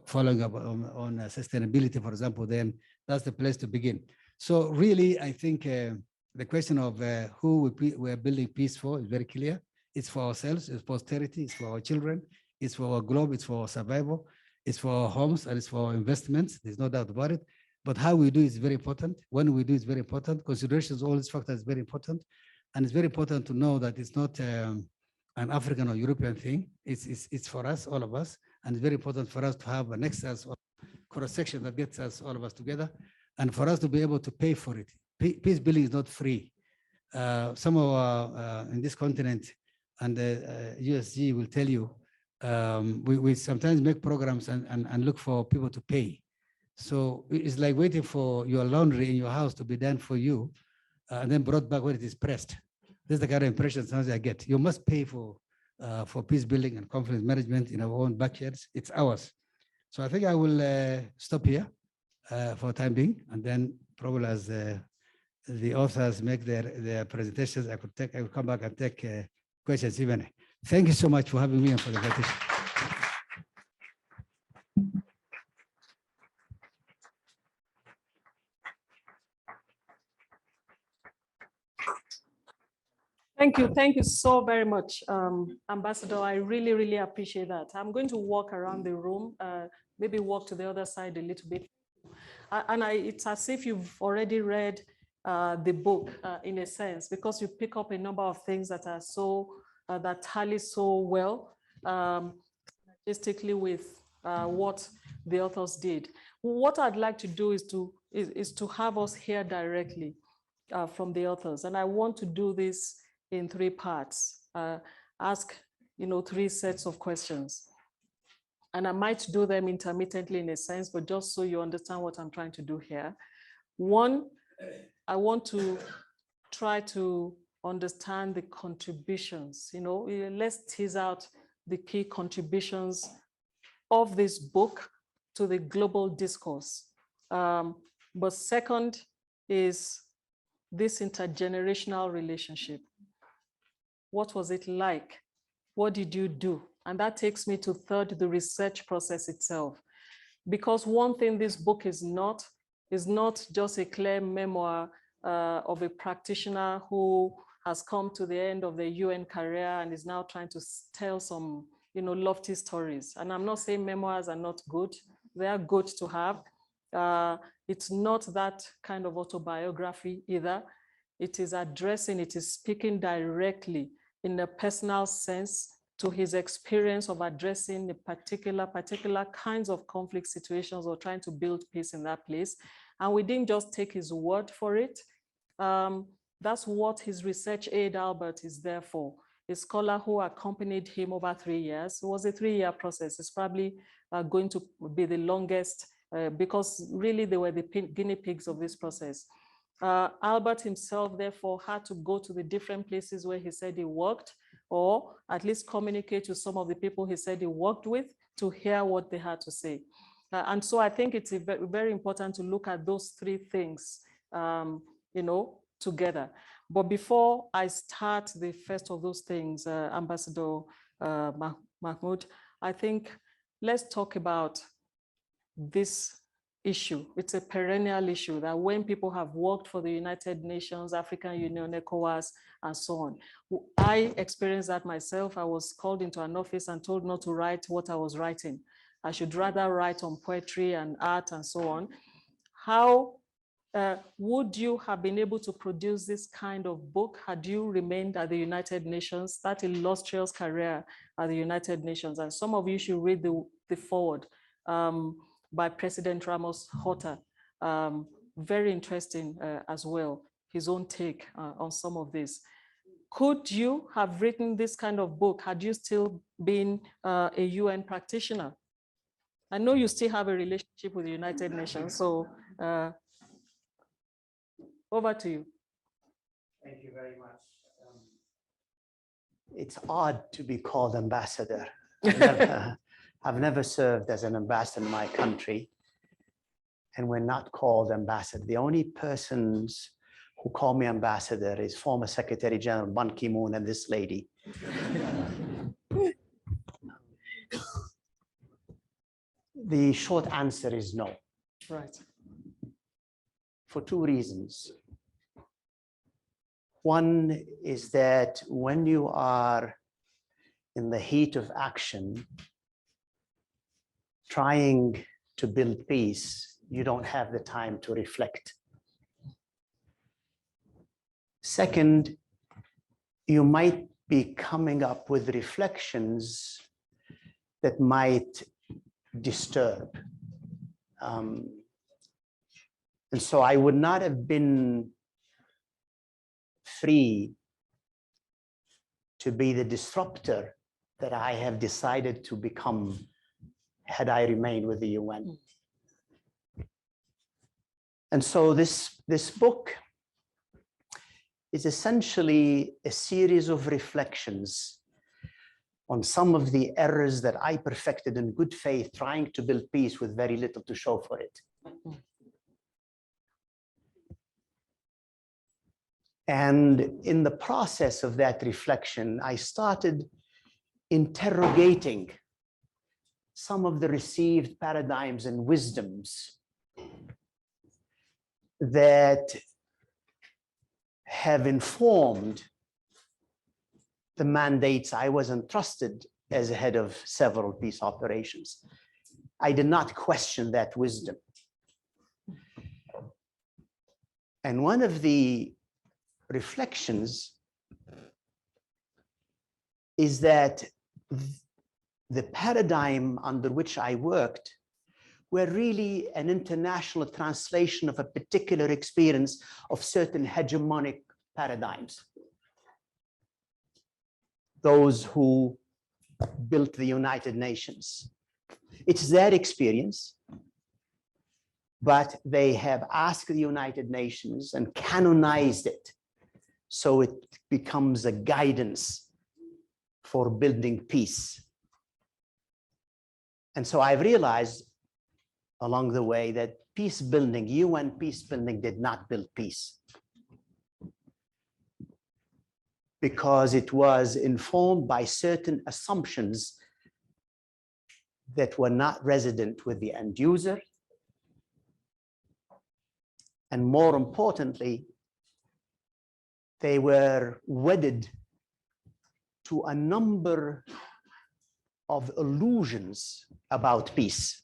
following up on sustainability, for example, then that's the place to begin. So really, I think the question of who we're building peace for is very clear. It's for ourselves, it's posterity, it's for our children, it's for our globe, it's for our survival, it's for our homes, and it's for our investments. There's no doubt about it. But how we do is very important. When we do is very important. Considerations, all these factors is very important. And it's very important to know that it's not an African or European thing. It's for us, all of us. And it's very important for us to have a nexus or cross-section that gets us, all of us together, and for us to be able to pay for it. Peace building is not free. Some of our, in this continent, and the USG will tell you, we sometimes make programs and look for people to pay. So it's like waiting for your laundry in your house to be done for you, and then brought back when it is pressed. This is the kind of impression sometimes I get. You must pay for peace building and conflict management in our own backyards. It's ours. So I think I will stop here for the time being, and then probably as the authors make their presentations, I will come back and take questions even. Thank you so much for having me and for the invitation. Thank you so very much, Ambassador. I really, really appreciate that. I'm going to walk around the room, maybe walk to the other side a little bit. It's as if you've already read the book in a sense, because you pick up a number of things that are so, that tally so well, statistically with what the authors did. What I'd like to do is to have us hear directly from the authors. And I want to do this in 3 parts, ask, three sets of questions. And I might do them intermittently in a sense, but just so you understand what I'm trying to do here. One, I want to try to understand the contributions, let's tease out the key contributions of this book to the global discourse. But second is this intergenerational relationship. What was it like? What did you do? And that takes me to third, the research process itself. Because one thing this book is not just a clear memoir of a practitioner who has come to the end of the UN career and is now trying to tell some, lofty stories. And I'm not saying memoirs are not good. They are good to have. It's not that kind of autobiography either. It is addressing, it is speaking directly in a personal sense to his experience of addressing the particular kinds of conflict situations or trying to build peace in that place. And we didn't just take his word for it. That's what his research aide Albert is there for. A scholar who accompanied him over 3 years. It was a 3-year process. It's probably going to be the longest because really they were the guinea pigs of this process. Albert himself, therefore, had to go to the different places where he said he worked, or at least communicate to some of the people he said he worked with to hear what they had to say. And so I think it's very important to look at those 3 things, together. But before I start the first of those things, Ambassador Mahmoud, I think let's talk about this issue. It's a perennial issue that when people have worked for the United Nations, African Union, ECOWAS, and so on. I experienced that myself. I was called into an office and told not to write what I was writing. I should rather write on poetry and art and so on. How would you have been able to produce this kind of book had you remained at the United Nations, that illustrious career at the United Nations? And some of you should read the foreword by President Ramos Horta. Very interesting as well, his own take on some of this. Could you have written this kind of book had you still been a UN practitioner? I know you still have a relationship with the United Nations, so over to you. Thank you very much. It's odd to be called ambassador. I've never served as an ambassador in my country, and we're not called ambassador. The only persons who call me ambassador is former Secretary General Ban Ki-moon and this lady. The short answer is no. Right. For two reasons. One is that when you are in the heat of action, trying to build peace, you don't have the time to reflect. Second, you might be coming up with reflections that might disturb. And so I would not have been free to be the disruptor that I have decided to become had I remained with the UN. And so this book is essentially a series of reflections on some of the errors that I perfected in good faith, trying to build peace with very little to show for it. And in the process of that reflection, I started interrogating some of the received paradigms and wisdoms that have informed the mandates I was entrusted as head of several peace operations. I did not question that wisdom. And one of the reflections is that the paradigm under which I worked were really an international translation of a particular experience of certain hegemonic paradigms. Those who built the United Nations. It's their experience, but they have asked the United Nations and canonized it, so it becomes a guidance for building peace. And so I've realized along the way that peace building, UN peace building, did not build peace, because it was informed by certain assumptions that were not resident with the end user. And more importantly, they were wedded to a number of illusions about peace.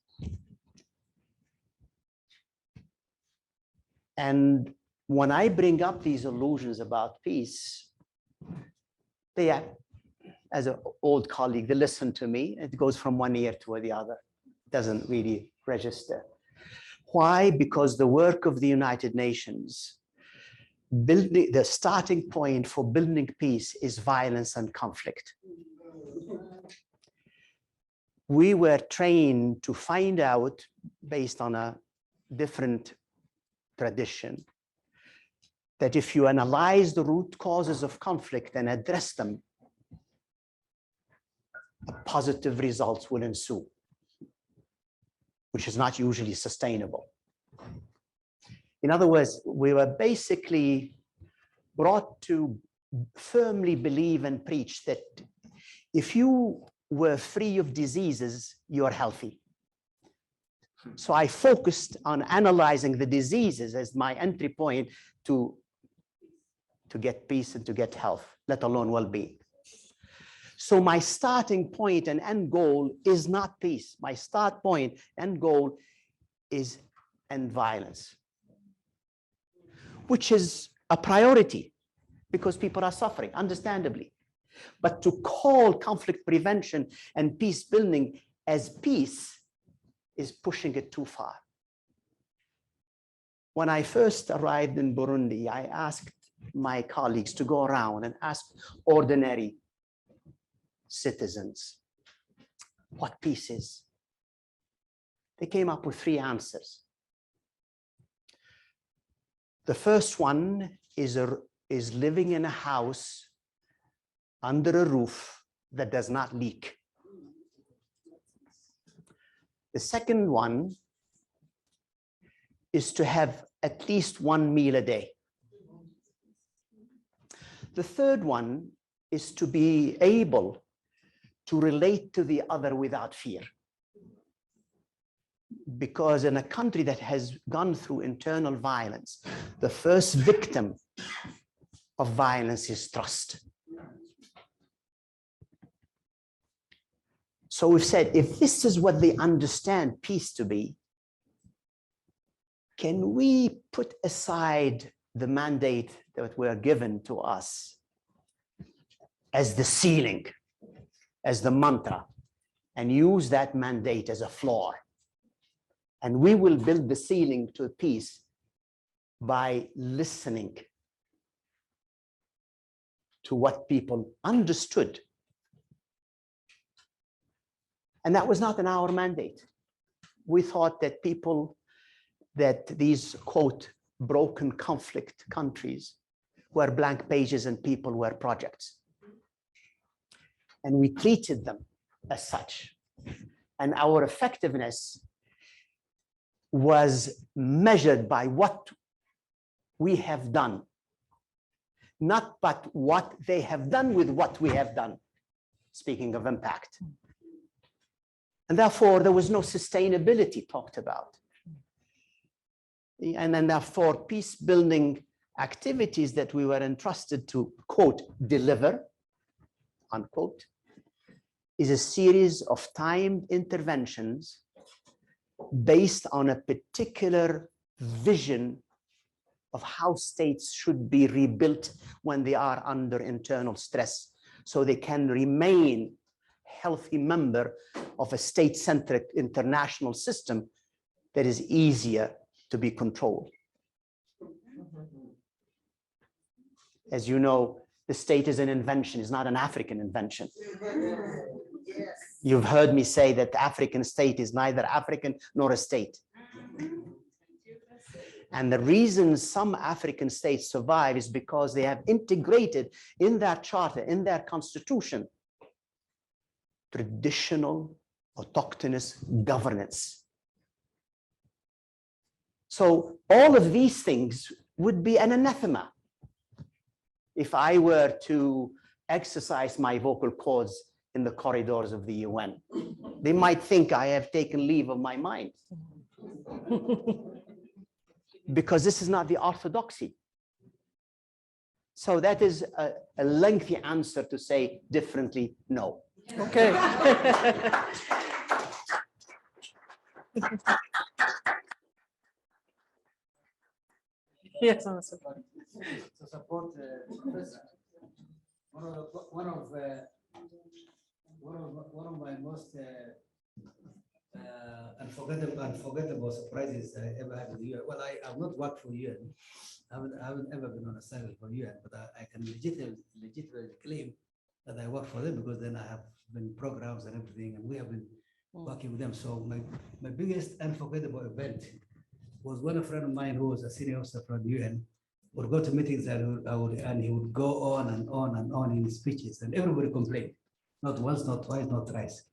And when I bring up these illusions about peace, they, as an old colleague, they listen to me. It goes from one ear to the other. It doesn't really register. Why? Because the work of the United Nations, the starting point for building peace is violence and conflict. We were trained to find out, based on a different tradition, that if you analyze the root causes of conflict and address them, positive results will ensue, which is not usually sustainable. In other words, we were basically brought to firmly believe and preach that if you were free of diseases, you're healthy. So I focused on analyzing the diseases as my entry point to get peace and to get health, let alone well-being. So my starting point and end goal is not peace. My start point and goal is end violence, which is a priority because people are suffering, understandably. But to call conflict prevention and peace building as peace is pushing it too far. When I first arrived in Burundi, I asked my colleagues to go around and ask ordinary citizens what peace is. They came up with 3 answers. The first one is living in a house under a roof that does not leak. The second one is to have at least one meal a day. The third one is to be able to relate to the other without fear. Because in a country that has gone through internal violence, the first victim of violence is trust. So we've said, if this is what they understand peace to be, can we put aside the mandate that were given to us as the ceiling, as the mantra, and use that mandate as a floor? And we will build the ceiling to peace by listening to what people understood. And that was not in our mandate. We thought that these, quote, broken conflict countries were blank pages and people were projects. And we treated them as such. And our effectiveness was measured by what we have done, not but what they have done with what we have done, speaking of impact. And therefore, there was no sustainability talked about. And then therefore, peace building activities that we were entrusted to, quote, deliver, unquote, is a series of timed interventions based on a particular vision of how states should be rebuilt when they are under internal stress, so they can remain healthy member of a state-centric international system that is easier to be controlled. As you know, the state is an invention, it's not an African invention. You've heard me say that the African state is neither African nor a state. And the reason some African states survive is because they have integrated in their charter, in their constitution, traditional autochthonous governance. So all of these things would be an anathema if I were to exercise my vocal cords in the corridors of the UN. They might think I have taken leave of my mind. Because this is not the orthodoxy. So that is a lengthy answer to say differently, no. Okay. Yes, answer. To support one of my most unforgettable surprises I ever had with the UN. Well, I have not worked for UN. I haven't ever been on assignment for UN, but I can legitimately claim that I work for them, because then I have been programs and everything, and we have been working with them. So my biggest unforgettable event was when a friend of mine who was a senior officer from the UN would go to meetings and he would go on and on and on in his speeches, and everybody complained, not once, not twice, not thrice.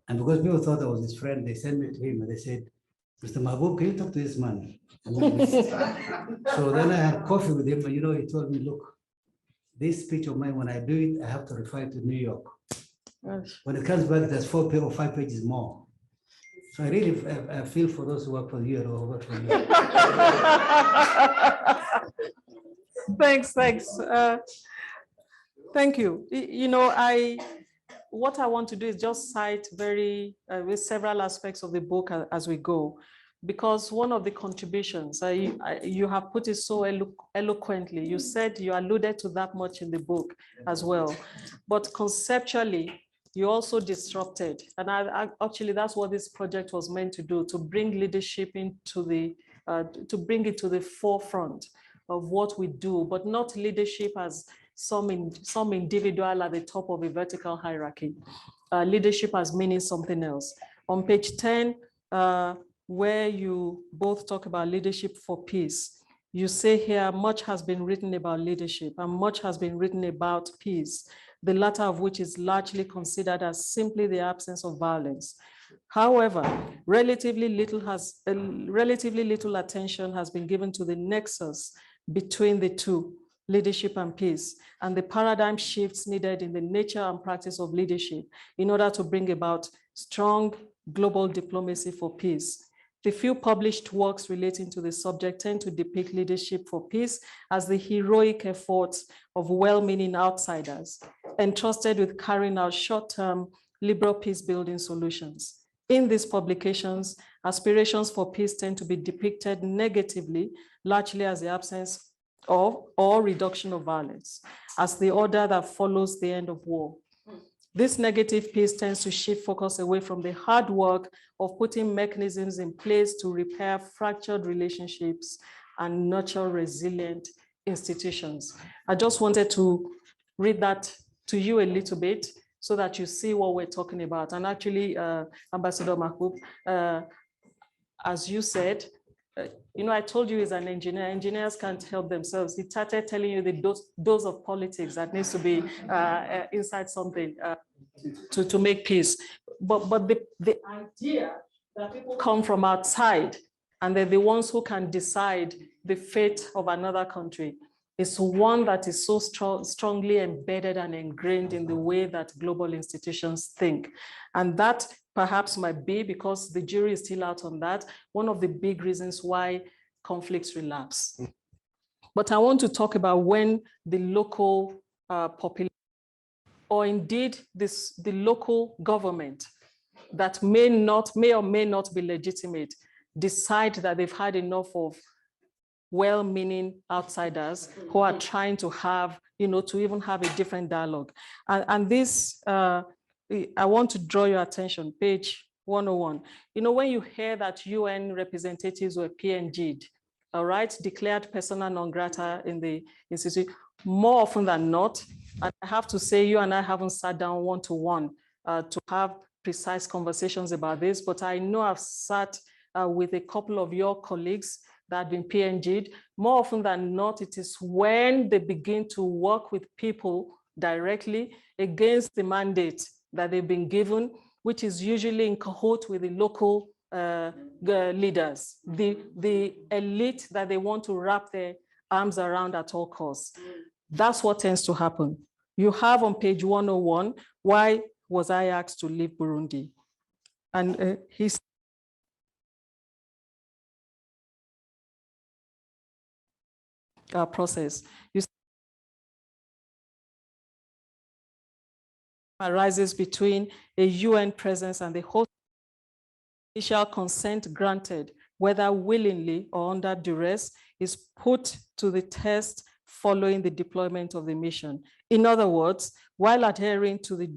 And because people thought I was his friend, they sent me to him and they said, Mr. Mahmoud, can you talk to this man? So then I had coffee with him, and he told me, look, this speech of mine, when I do it, I have to refer to New York. When it comes back, there's 4 or 5 pages more. So I really I feel for those who work for you or work for you. Thanks. Thank you. What I want to do is just cite with several aspects of the book as we go, because one of the contributions, you have put it so eloquently. You said you alluded to that much in the book as well, but conceptually, you also disrupted. And actually, that's what this project was meant to do, to bring leadership to bring it to the forefront of what we do, but not leadership as some individual at the top of a vertical hierarchy. Leadership as meaning something else. On page 10, where you both talk about leadership for peace, you say here, much has been written about leadership and much has been written about peace. the latter of which is largely considered as simply the absence of violence. However, relatively little attention has been given to the nexus between the two, leadership and peace, and the paradigm shifts needed in the nature and practice of leadership in order to bring about strong global diplomacy for peace. The few published works relating to the subject tend to depict leadership for peace as the heroic efforts of well-meaning outsiders entrusted with carrying out short-term liberal peace-building solutions. In these publications, aspirations for peace tend to be depicted negatively, largely as the absence of or reduction of violence, as the order that follows the end of war. This negative peace tends to shift focus away from the hard work of putting mechanisms in place to repair fractured relationships and nurture resilient institutions. I just wanted to read that to you a little bit so that you see what we're talking about. And actually, Ambassador Mahmoud, as you said, I told you he's an engineer. Engineers can't help themselves. He started telling you the dose of politics that needs to be inside something to make peace. But the idea that people come from outside and they're the ones who can decide the fate of another country is one that is so strongly embedded and ingrained in the way that global institutions think. And that perhaps might be, because the jury is still out on that, one of the big reasons why conflicts relapse. But I want to talk about when the local population, or indeed the local government that may or may not be legitimate, decide that they've had enough of well-meaning outsiders who are trying to have, to even have a different dialogue. And this, I want to draw your attention, page 101. When you hear that UN representatives were PNG'd, all right, declared persona non grata in the institute, more often than not, and I have to say, you and I haven't sat down one-to-one to have precise conversations about this, but I know I've sat with a couple of your colleagues that have been PNG'd. More often than not, it is when they begin to work with people directly against the mandate that they've been given, which is usually in cohort with the local leaders, the elite that they want to wrap their arms around at all costs. That's what tends to happen. You have on page 101, why was I asked to leave Burundi? And he's process. Arises between a UN presence and the host. Initial consent granted, whether willingly or under duress, is put to the test following the deployment of the mission. In other words, while adhering to the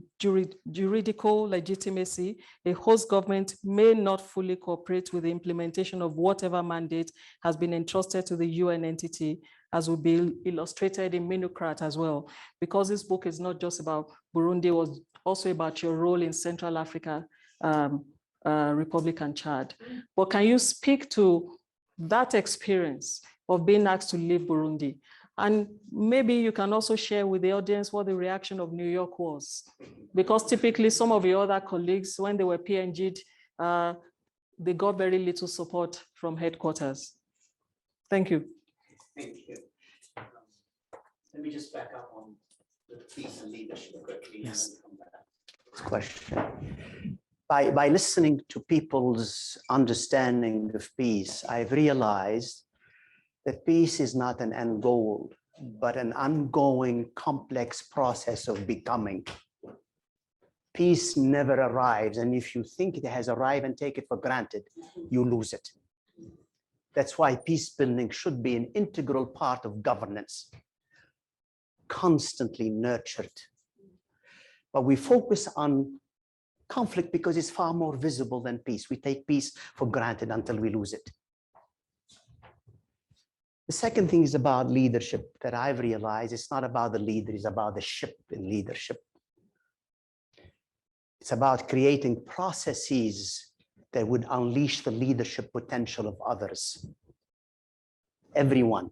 juridical legitimacy, a host government may not fully cooperate with the implementation of whatever mandate has been entrusted to the UN entity, as will be illustrated in Minocrat as well. Because this book is not just about Burundi, it was also about your role in Central Africa, Republic and Chad. But can you speak to that experience of being asked to leave Burundi? And maybe you can also share with the audience what the reaction of New York was. Because typically some of your other colleagues, when they were PNG'd, they got very little support from headquarters. Thank you. Thank you. Let me just back up on the peace and leadership quickly. Yes. Question. By listening to people's understanding of peace, I've realized that peace is not an end goal, but an ongoing complex process of becoming. Peace never arrives, and if you think it has arrived and take it for granted, you lose it. That's why peace building should be an integral part of governance, constantly nurtured. But we focus on conflict because it's far more visible than peace. We take peace for granted until we lose it. The second thing is about leadership that I've realized. It's not about the leader, it's about the ship in leadership. It's about creating processes that would unleash the leadership potential of others. Everyone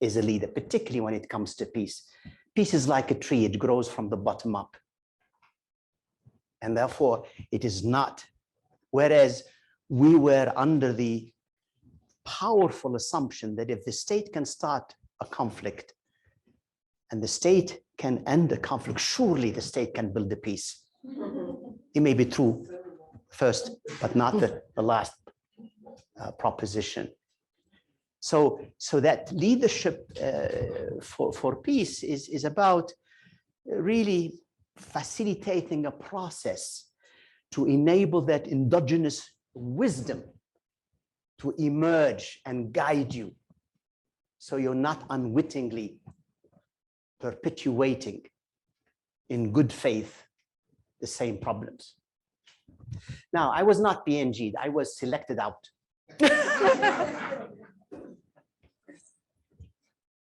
is a leader, particularly when it comes to peace. Peace is like a tree, it grows from the bottom up. And therefore, it is not, whereas we were under the powerful assumption that if the state can start a conflict and the state can end the conflict, surely the state can build a peace. It may be true first, but not the last proposition. So that leadership for peace is about really facilitating a process to enable that endogenous wisdom to emerge and guide you, so you're not unwittingly perpetuating in good faith the same problems. Now, I was not PNG'd, I was selected out.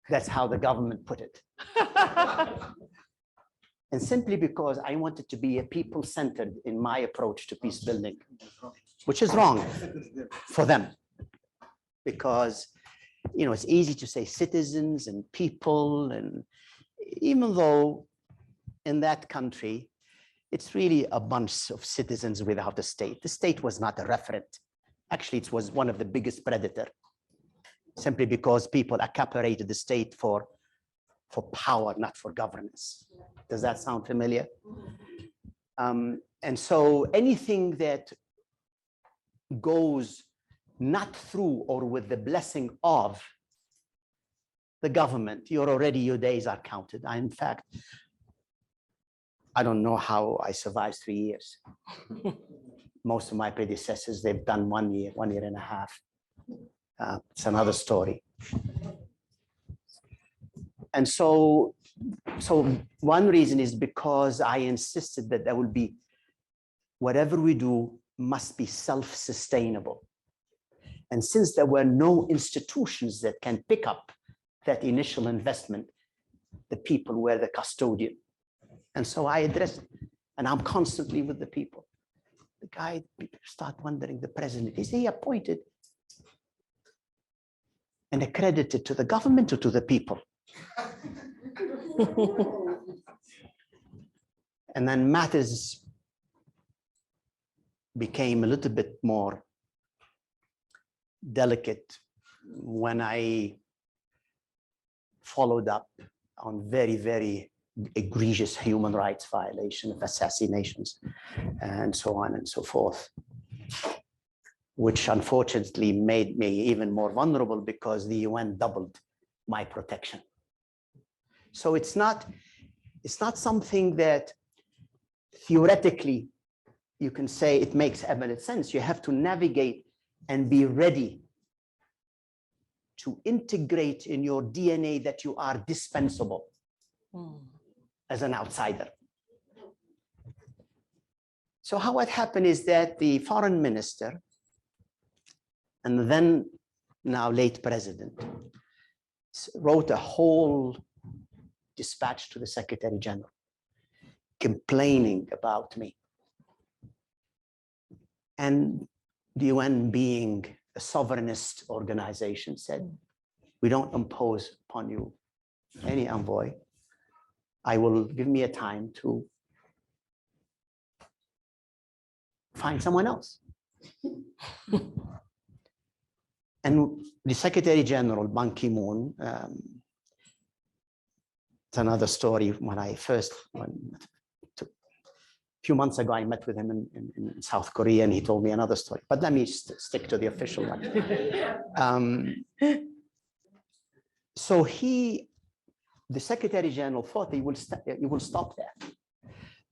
That's how the government put it. And simply because I wanted to be a people-centered in my approach to peace building, which is wrong for them. Because, you know, it's easy to say citizens and people, and even though in that country, it's really a bunch of citizens without a state. The state was not a referent. Actually, it was one of the biggest predators, simply because people accaparated the state for power, not for governance. Does that sound familiar? And so anything that goes not through or with the blessing of the government, your days are counted. In fact, I don't know how I survived 3 years. Most of my predecessors, they've done 1 year, 1 year and a half. It's another story. And so one reason is because I insisted that there will be, whatever we do must be self-sustainable. And since there were no institutions that can pick up that initial investment, the people were the custodian. And so I addressed, and I'm constantly with the people. The guy, people start wondering, the president, is he appointed and accredited to the government or to the people? And then matters became a little bit more delicate when I followed up on very, very egregious human rights violation of assassinations and so on and so forth, which unfortunately made me even more vulnerable because the UN doubled my protection. So it's not something that theoretically you can say it makes eminent sense. You have to navigate and be ready to integrate in your DNA that you are dispensable as an outsider. So how it happened is that the foreign minister and then now late president wrote a whole dispatch to the Secretary General complaining about me. And the UN, being a sovereignist organization, said, we don't impose upon you any envoy. I will give me a time to find someone else. And the Secretary General, Ban Ki-moon, it's another story. When I first, a few months ago, I met with him in South Korea, and he told me another story. But let me stick to the official one. So the Secretary General thought he will stop there.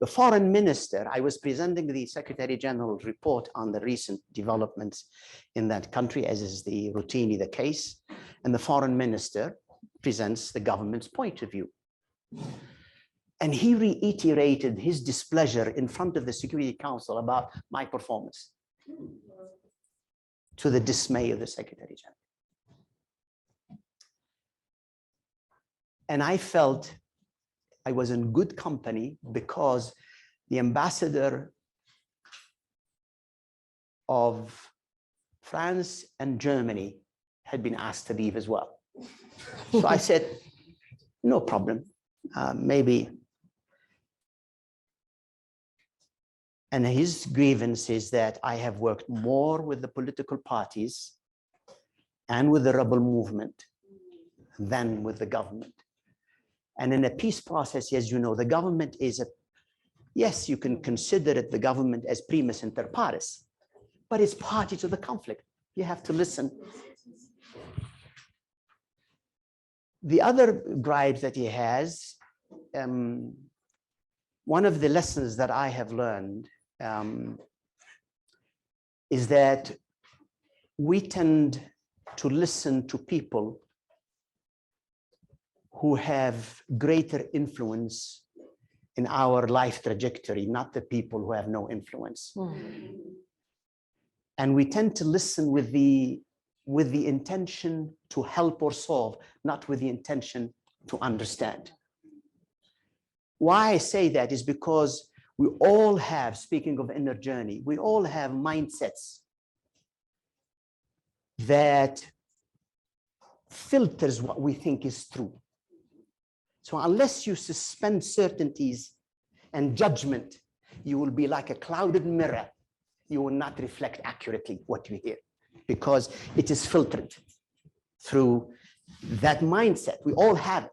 The foreign minister, I was presenting the Secretary General's report on the recent developments in that country, as is routinely the case, and the foreign minister presents the government's point of view. And he reiterated his displeasure in front of the Security Council about my performance, to the dismay of the Secretary General. And I felt I was in good company because the ambassador of France and Germany had been asked to leave as well. So I said, no problem. maybe. And his grievance is that I have worked more with the political parties and with the rebel movement than with the government. And in a peace process, as you know, the government is yes, you can consider it the government as primus inter pares, but it's party to the conflict. You have to listen. The other gripe that he has, one of the lessons that I have learned is that we tend to listen to people who have greater influence in our life trajectory, not the people who have no influence. And we tend to listen with the intention to help or solve, not with the intention to understand. Why I say that is because we all have, speaking of inner journey, we all have mindsets that filters what we think is true. So unless you suspend certainties and judgment, you will be like a clouded mirror. You will not reflect accurately what you hear because it is filtered through that mindset. We all have it.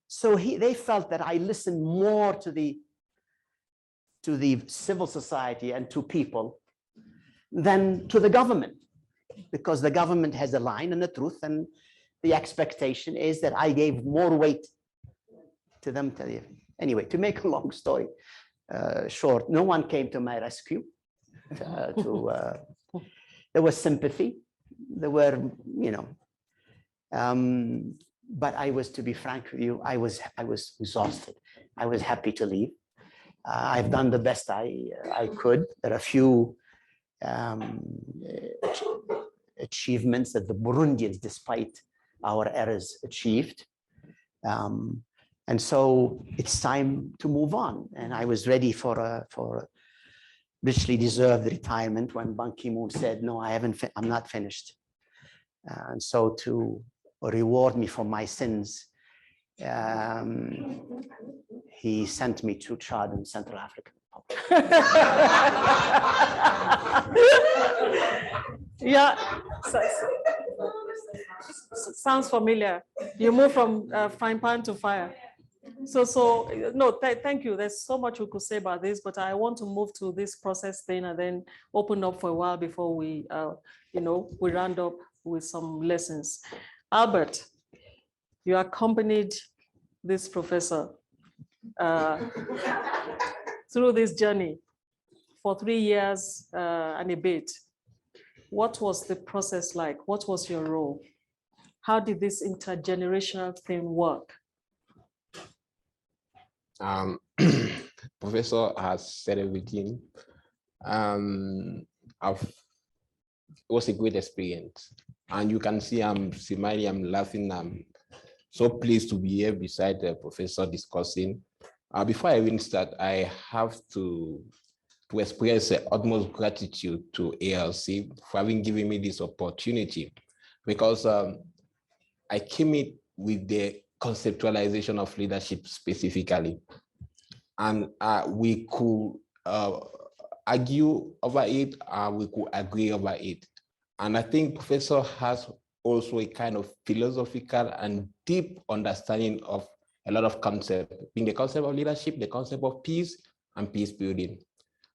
So they felt that I listened more to the civil society and to people than to the government, because the government has a line and a truth, and the expectation is that I gave more weight to them. Anyway, to make a long story short, no one came to my rescue. There was sympathy. There were, but I was, to be frank with you, I was exhausted. I was happy to leave. I've done the best I could. There are a few achievements that the Burundians, despite our errors, achieved. And so it's time to move on. And I was ready for a richly deserved retirement when Ban Ki-moon said, no, I'm not finished. And so to reward me for my sins, he sent me to Chad in Central Africa. Yeah, sounds familiar. You move from frying pan to fire. Thank you. There's so much we could say about this, but I want to move to this process thing and then open up for a while before we, we round up with some lessons. Albert, you accompanied this professor through this journey for 3 years and a bit. What was the process like? What was your role? How did this intergenerational thing work? Professor has said everything. It was a great experience. And you can see I'm smiling, I'm laughing. I'm so pleased to be here beside the professor discussing. Before I even start, I have to express utmost gratitude to ALC for having given me this opportunity, because I came in with the conceptualization of leadership specifically, and we could argue over it, we could agree over it. And I think Professor has also a kind of philosophical and deep understanding of a lot of concepts, being the concept of leadership, the concept of peace and peace building.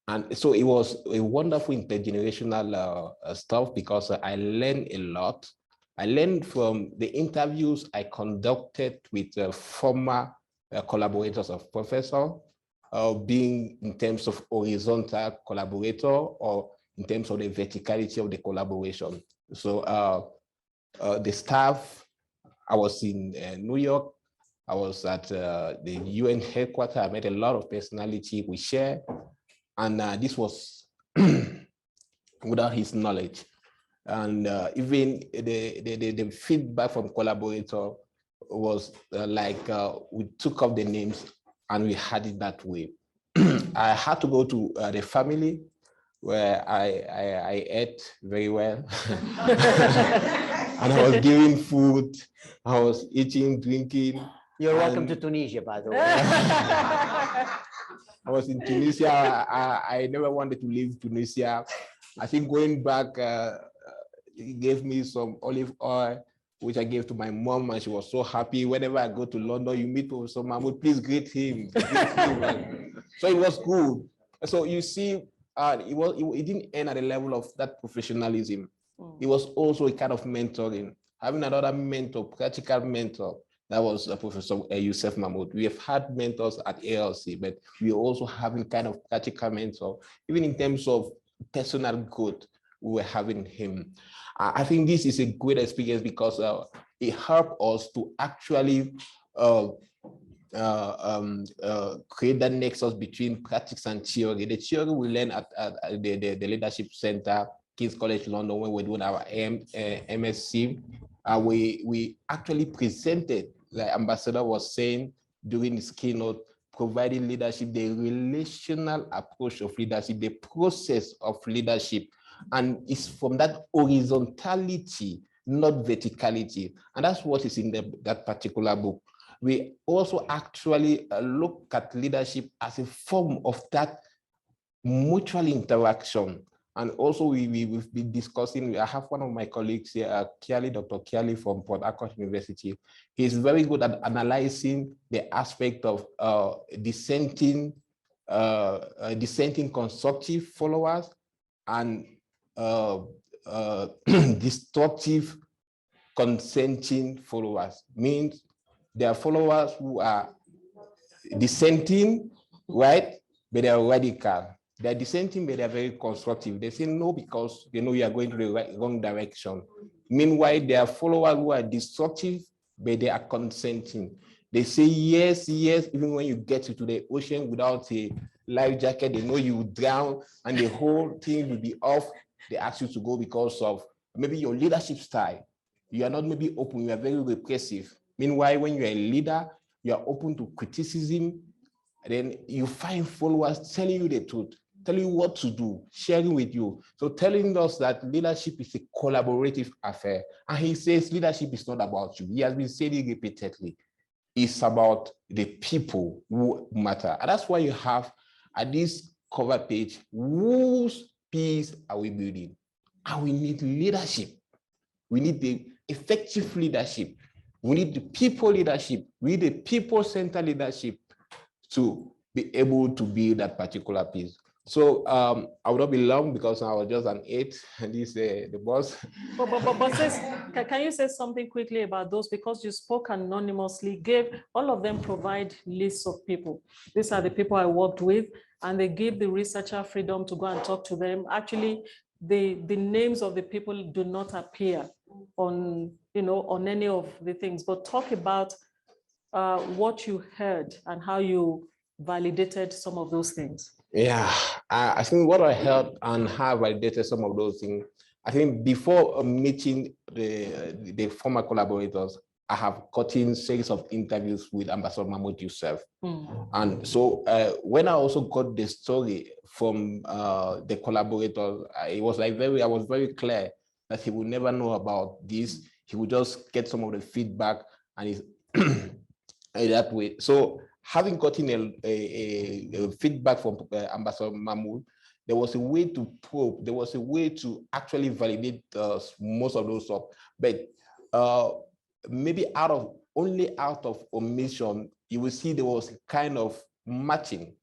And so it was a wonderful intergenerational stuff, because I learned a lot. I learned from the interviews I conducted with former collaborators of Professor, being in terms of horizontal collaborator or in terms of the verticality of the collaboration. So the staff, I was in New York, I was at the UN headquarters, I met a lot of personality we share, and this was without his knowledge. And even the feedback from collaborator was we took up the names and we had it that way. I had to go to the family, where I ate very well. and I was giving food, I was eating, drinking. You're welcome to and Tunisia, by the way. I was in Tunisia. I never wanted to leave Tunisia. I think going back, he gave me some olive oil, which I gave to my mom, and she was so happy. Whenever I go to London, you meet Professor Mahmoud, please greet him. So it was good. So you see, it didn't end at the level of that professionalism. It was also a kind of mentoring. Having another mentor, practical mentor, that was Professor Youssef Mahmoud. We have had mentors at ALC, but we are also having kind of practical mentor, even in terms of personal growth. We were having him. I think this is a great experience because it helped us to actually create that nexus between practice and theory. The theory we learn at the Leadership Center, King's College London, when we're doing our MSc, we actually presented, like Ambassador was saying during his keynote, providing leadership, the relational approach of leadership, the process of leadership. And it's from that horizontality, not verticality. And that's what is in that particular book. We also actually look at leadership as a form of that mutual interaction. And also we've been discussing, I have one of my colleagues here, Dr. Kiali from Port Harcourt University. He's very good at analyzing the aspect of dissenting constructive followers and destructive consenting followers. Means there are followers who are dissenting, right? But they are radical. They're dissenting, but they're very constructive. They say no because they know you are going to the wrong direction. Meanwhile, there are followers who are destructive, but they are consenting. They say yes, yes, even when you get into the ocean without a life jacket, they know you will drown and the whole thing will be off. They ask you to go because of maybe your leadership style. You are not maybe open, you are very repressive. Meanwhile, when you're a leader, you are open to criticism. Then you find followers telling you the truth, telling you what to do, sharing with you. So telling us that leadership is a collaborative affair. And he says leadership is not about you. He has been saying it repeatedly. It's about the people who matter. And that's why you have at this cover page, whose peace are we building? And we need leadership. We need the effective leadership. We need the people leadership. We need the people-centered leadership to be able to build that particular piece. So I will not be long because I was just an 8 and this the boss. But can you say something quickly about those? Because you spoke anonymously, all of them provide lists of people. These are the people I worked with, and they give the researcher freedom to go and talk to them. Actually, the names of the people do not appear on any of the things, but talk about what you heard and how you validated some of those things. Yeah, I think what I heard and how I validated some of those things, I think before meeting the former collaborators, I have gotten series of interviews with Ambassador Mahmoud Youssef. And so when I also got the story from the collaborators, I was very clear that he would never know about this. He would just get some of the feedback and he's that way. So having gotten a feedback from Ambassador Mahmoud, there was a way to probe, there was a way to actually validate most of those stuff. But maybe out of omission, you will see there was a kind of matching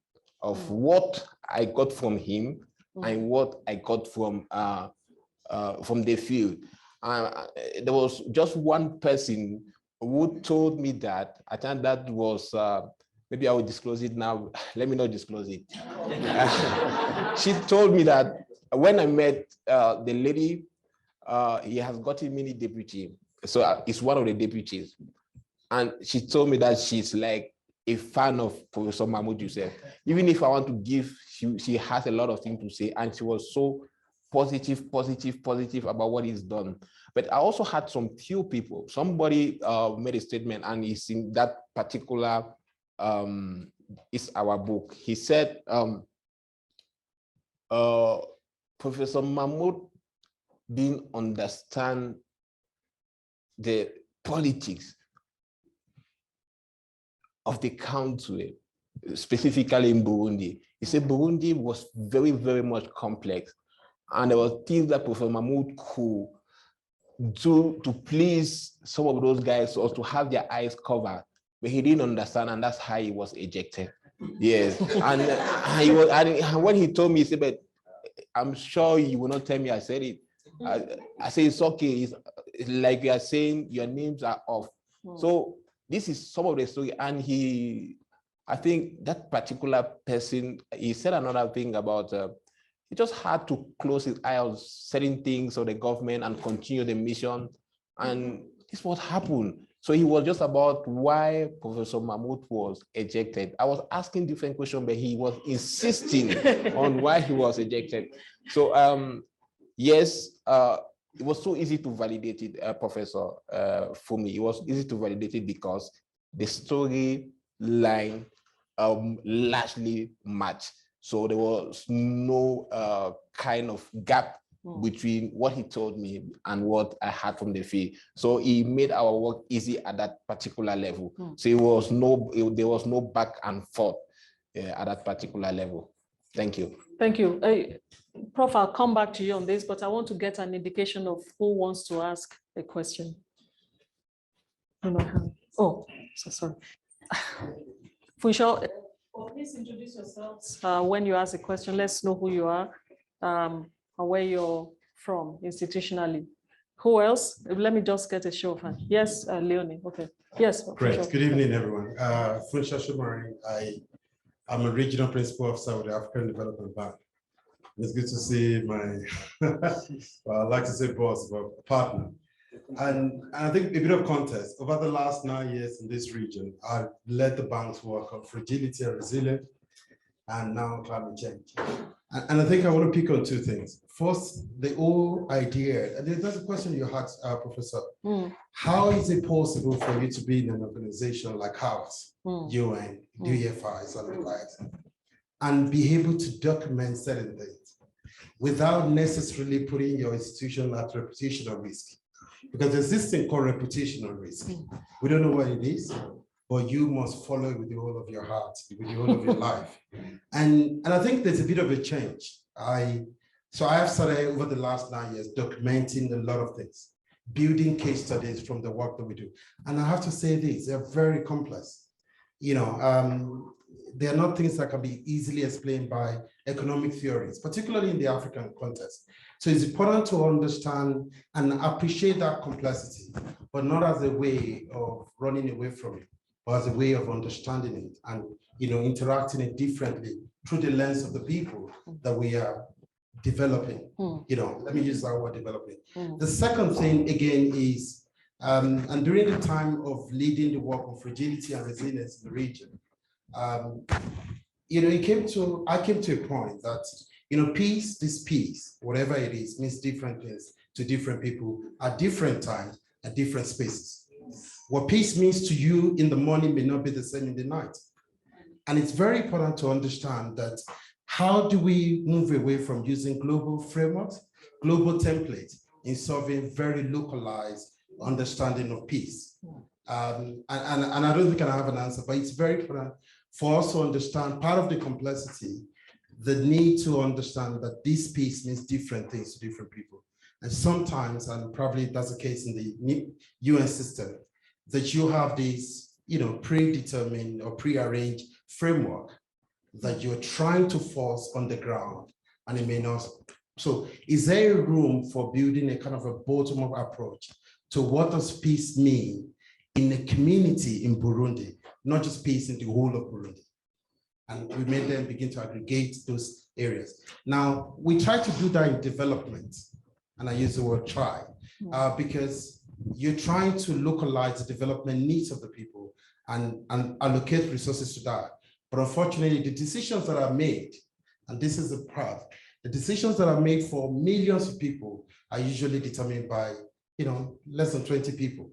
of what I got from him and what I got from the field. There was just one person who told me that, I think that was, maybe I will disclose it now. Let me not disclose it. She told me that when I met the lady, he has gotten many deputy. So it's one of the deputies. And she told me that she's like a fan of Professor Mahmoud Youssef. Even if I want to give, she has a lot of things to say. And she was so positive about what he's done. But I also had some few people, somebody made a statement and it's in that particular, it's our book. He said, Professor Mahmoud didn't understand the politics of the country, specifically in Burundi. He said Burundi was very, very much complex. And there were things that Professor Mahmoud could do to please some of those guys or to have their eyes covered, but he didn't understand, and that's how he was ejected. Yes, and when he told me, he said, but I'm sure you will not tell me I said it. I say it's okay. It's like you are saying your names are off. So this is some of the story, and I think that particular person, he said another thing about he just had to close his eye on certain things of the government and continue the mission. And this is what happened. So he was just about why Professor Mahmoud was ejected. I was asking different questions, but he was insisting on why he was ejected. So yes, it was so easy to validate it, Professor, for me. It was easy to validate it because the storyline largely matched. So there was no kind of gap between what he told me and what I had from the field. So he made our work easy at that particular level. So there was no back and forth at that particular level. Thank you. Thank you. Prof, I'll come back to you on this, but I want to get an indication of who wants to ask a question. Oh, so sorry. Funsho, please introduce yourselves when you ask a question. Let's know who you are and where you're from institutionally. Who else? Let me just get a show of hands. Yes, Leonie. Okay. Yes. Great. Funsho. Good evening, everyone. Funsho Shumari. I'm a regional principal officer with the African Development Bank. It's good to see my, well, I like to say boss, but partner. And I think a bit of context. Over the last 9 years in this region, I've led the bank's work on fragility and resilience, and now climate change. And I think I want to pick on two things. First, the whole idea, and there's a question you had, Professor. How is it possible for you to be in an organization like ours, UN, DFI, something like that, and be able to document certain things without necessarily putting your institution at reputational risk? Because there's this thing called reputational risk. We don't know what it is, but you must follow it with the whole of your heart, with the whole of your life. And I think there's a bit of a change. So I have started over the last 9 years documenting a lot of things, building case studies from the work that we do. And I have to say this, they're very complex. You know, they are not things that can be easily explained by economic theories, particularly in the African context. So it's important to understand and appreciate that complexity, but not as a way of running away from it, but as a way of understanding it and, you know, interacting it differently through the lens of the people that we are developing. You know, let me use that word, developing. The second thing again is, and during the time of leading the work on fragility and resilience in the region, you know, I came to a point that, you know, this peace, whatever it is, means different things to different people at different times, at different spaces. What peace means to you in the morning may not be the same in the night. And it's very important to understand that how do we move away from using global frameworks, global templates in solving very localized understanding of peace? And I don't think I have an answer, but it's very important for us to understand part of the complexity, the need to understand that this peace means different things to different people. And sometimes, and probably that's the case in the UN system, that you have this, you know, predetermined or prearranged framework that you're trying to force on the ground, and it may not. So is there a room for building a kind of a bottom-up approach to what does peace mean in a community in Burundi, not just peace in the whole of Burundi? And we may then begin to aggregate those areas. Now, we try to do that in development, and I use the word try, because you're trying to localize the development needs of the people and allocate resources to that. But unfortunately, the decisions that are made, and this is the part, the decisions that are made for millions of people are usually determined by, you know, less than 20 people.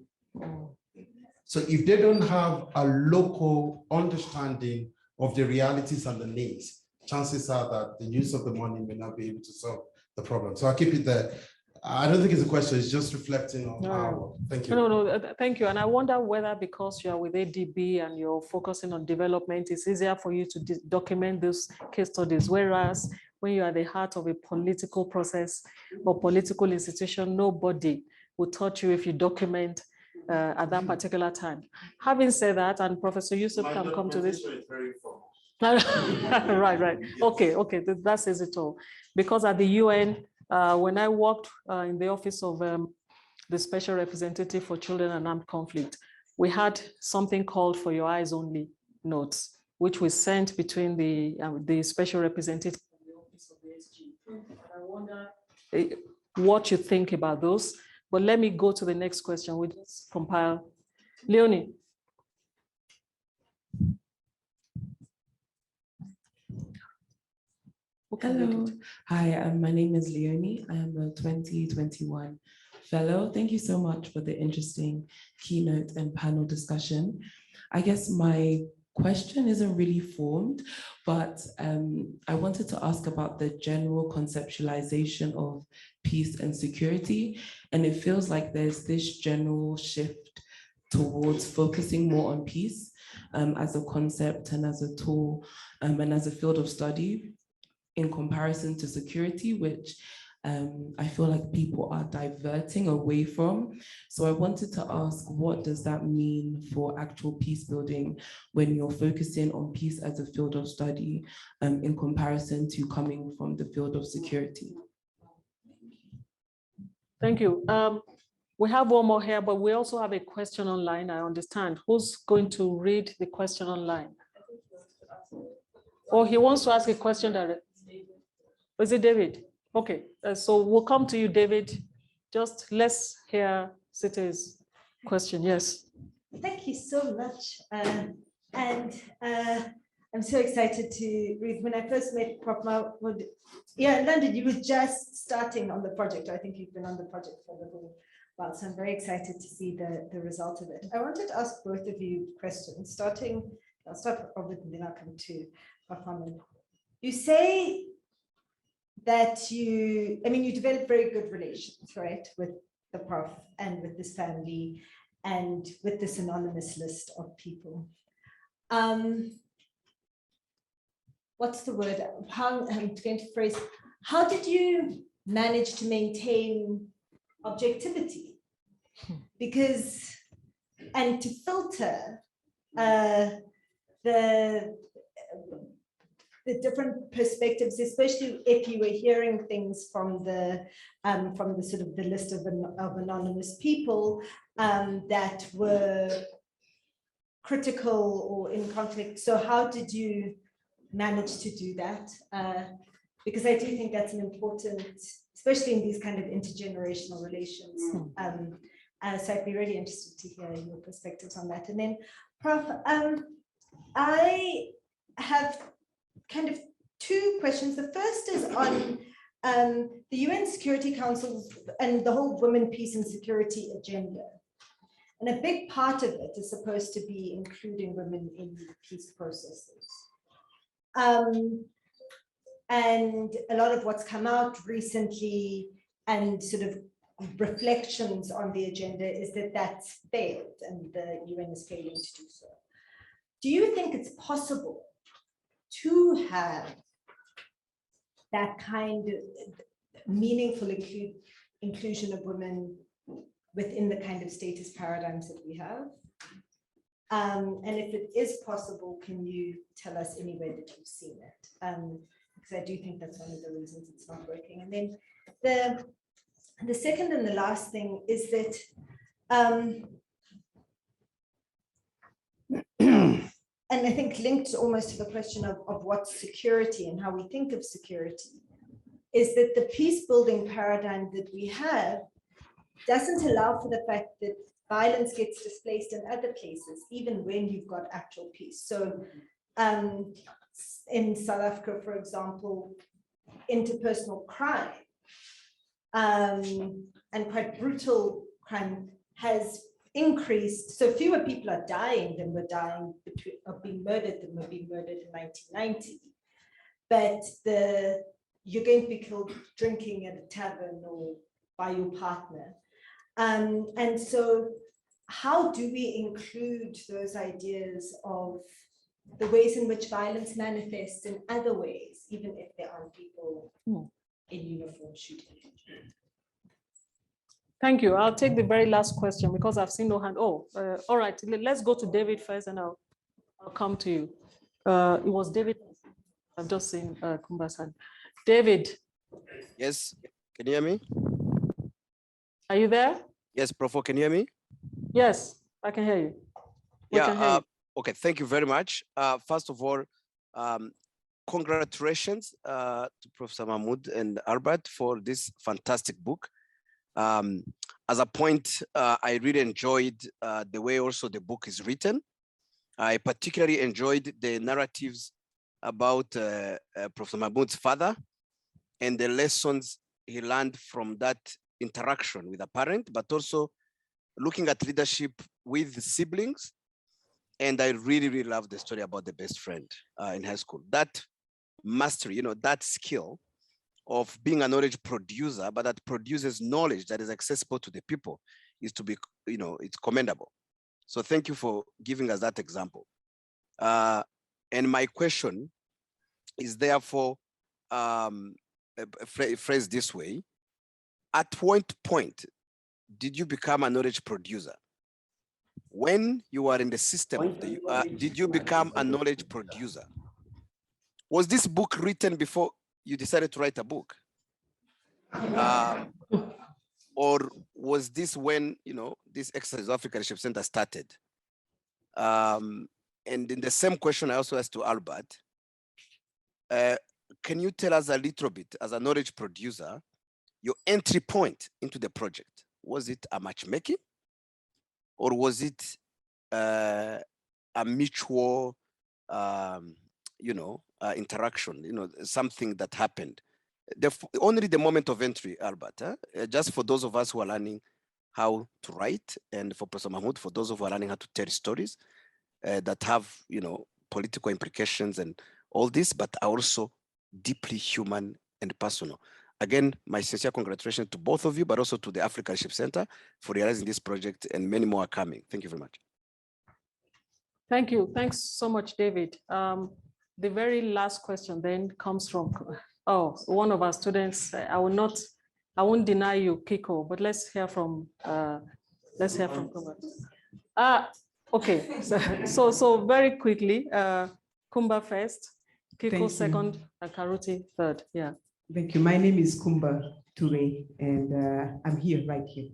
So if they don't have a local understanding of the realities and the needs, chances are that the use of the money may not be able to solve the problem. So I'll keep it there. I don't think it's a question, it's just reflecting on No. how, thank you. Thank you. And I wonder whether because you are with ADB and you're focusing on development, it's easier for you to document those case studies. Whereas when you are at the heart of a political process or political institution, nobody will touch you if you document at that particular time. Having said that, and Professor Youssef can come to this. Right. Okay, that says it all. Because at the UN, when I worked in the office of the Special Representative for Children and Armed Conflict, we had something called For Your Eyes Only notes, which we sent between the Special Representative and the office of the SG. And I wonder what you think about those. But let me go to the next question. We just compile. Leonie. Hello. Hi, my name is Leonie. I am a 2021 fellow. Thank you so much for the interesting keynote and panel discussion. I guess my question isn't really formed, but I wanted to ask about the general conceptualization of peace and security. And it feels like there's this general shift towards focusing more on peace as a concept and as a tool and as a field of study in comparison to security, which I feel like people are diverting away from. So I wanted to ask, what does that mean for actual peace building when you're focusing on peace as a field of study in comparison to coming from the field of security? Thank you. We have one more here, but we also have a question online, I understand. Who's going to read the question online? Oh, he wants to ask a question directly. Is it David? Okay, so we'll come to you, David. Just let's hear Sita's question. Yes. Thank you so much. I'm so excited to read. When I first met Prof. Mahmoud, in London, you were just starting on the project. I think you've been on the project for a little while, so I'm very excited to see the result of it. I wanted to ask both of you questions, I'll start with Robert and then I'll come to Prof. Mahmoud. You say that you develop very good relations, right, with the prof and with this family and with this anonymous list of people. What's the word? How I'm going to phrase, how did you manage to maintain objectivity? Because, and to filter the different perspectives, especially if you were hearing things from the sort of the list of anonymous people that were critical or in conflict. So how did you manage to do that? Because I do think that's an important, especially in these kind of intergenerational relations. So I'd be really interested to hear your perspectives on that. And then, Prof, I have kind of two questions. The first is on the UN Security Council and the whole women, peace and security agenda. And a big part of it is supposed to be including women in peace processes. And a lot of what's come out recently and sort of reflections on the agenda is that that's failed and the UN is failing to do so. Do you think it's possible to have that kind of meaningful inclusion of women within the kind of status paradigms that we have? And if it is possible, can you tell us any way that you've seen it? Because I do think that's one of the reasons it's not working. And then the second and the last thing is that and I think linked almost to the question of what's security and how we think of security, is that the peace building paradigm that we have doesn't allow for the fact that violence gets displaced in other places, even when you've got actual peace. So in South Africa, for example, interpersonal crime and quite brutal crime has increased. So fewer people are dying than were dying of being murdered than were being murdered in 1990. But you're going to be killed drinking at a tavern or by your partner. And so how do we include those ideas of the ways in which violence manifests in other ways, even if there aren't people in uniform shooting? Thank you. I'll take the very last question because I've seen no hand. Oh, all right. Let's go to David first, and I'll come to you. It was David. I've just seen Kumba's hand. David. Yes. Can you hear me? Are you there? Yes, Profo, can you hear me? Yes, I can hear you. Yeah. Okay. Thank you very much. First of all, congratulations to Professor Mahmoud and Albert for this fantastic book. As a point, I really enjoyed the way also the book is written. I particularly enjoyed the narratives about Professor Mahmoud's father and the lessons he learned from that interaction with a parent, but also looking at leadership with siblings. And I really, really love the story about the best friend in high school. That mastery, that skill of being a knowledge producer, but that produces knowledge that is accessible to the people is to be, it's commendable. So thank you for giving us that example. And my question is therefore phrased this way. At what point did you become a knowledge producer? When you were in the system, did you become a knowledge producer? Was this book written before you decided to write a book? Or was this when, this exercise of Africa Leadership Center started? And in the same question I also asked to Albert, can you tell us a little bit, as a knowledge producer, your entry point into the project? Was it a matchmaking? Or was it a mutual, interaction, something that happened? Only the moment of entry, Albert, just for those of us who are learning how to write, and for Professor Mahmoud, for those who are learning how to tell stories that have, political implications and all this, but are also deeply human and personal. Again, my sincere congratulations to both of you, but also to the Africa Leadership Center for realizing this project, and many more are coming. Thank you very much. Thank you. Thanks so much, David. The very last question then comes from, one of our students. I won't deny you, Kiko, but let's hear from Kumba. Okay, so very quickly, Kumba first, Kiko second, and Karuti third. Yeah. Thank you. My name is Kumba Toure, and I'm here, right here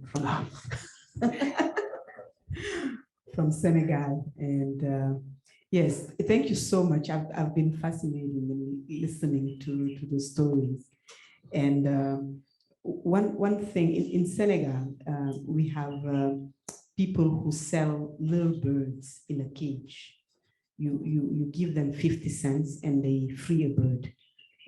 from Senegal. And yes, thank you so much. I've been fascinated in listening to the stories. And one thing in Senegal, we have people who sell little birds in a cage. You give them 50 cents and they free a bird.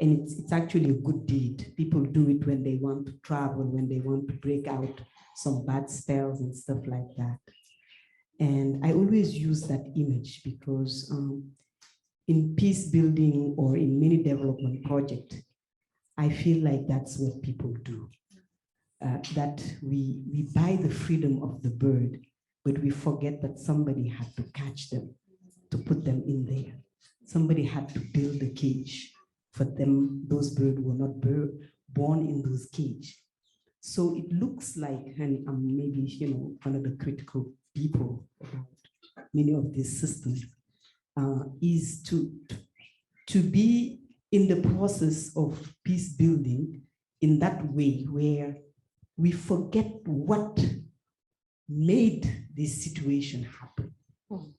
And it's actually a good deed. People do it when they want to travel, when they want to break out some bad spells and stuff like that. And I always use that image because in peace building or in many development projects, I feel like that's what people do. That we buy the freedom of the bird, but we forget that somebody had to catch them, to put them in there. Somebody had to build the cage. For them, those birds were not born in those cages. So it looks like, and I'm maybe one of the critical people about many of these systems, is to be in the process of peace building in that way where we forget what made this situation happen.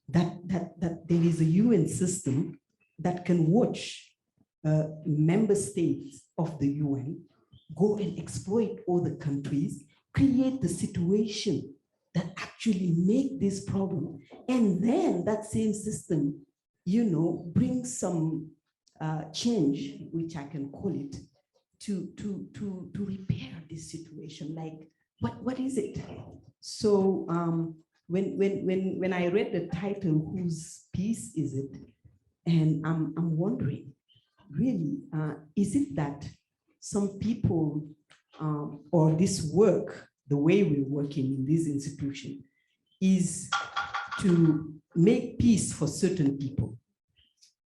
That there is a UN system that can watch member states of the UN go and exploit other countries, create the situation that actually make this problem. And then that same system, brings some change, which I can call it, to repair this situation. Like, what is it? So when I read the title, whose peace is it? And I'm wondering, really, is it that some people or this work, the way we're working in this institution, is to make peace for certain people.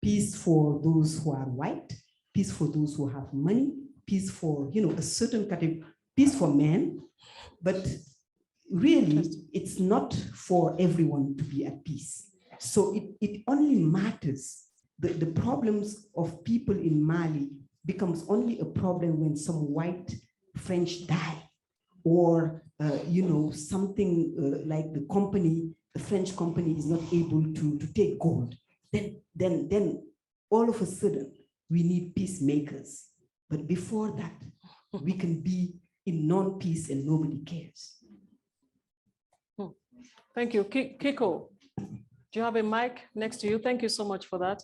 Peace for those who are white, peace for those who have money, peace for, a certain category, peace for men, but really it's not for everyone to be at peace. So it only matters, the problems of people in Mali becomes only a problem when some white French die, or something like the French company is not able to take gold. Then all of a sudden we need peacemakers. But before that, we can be in non-peace and nobody cares. Thank you. Kiko, do you have a mic next to you? Thank you so much for that.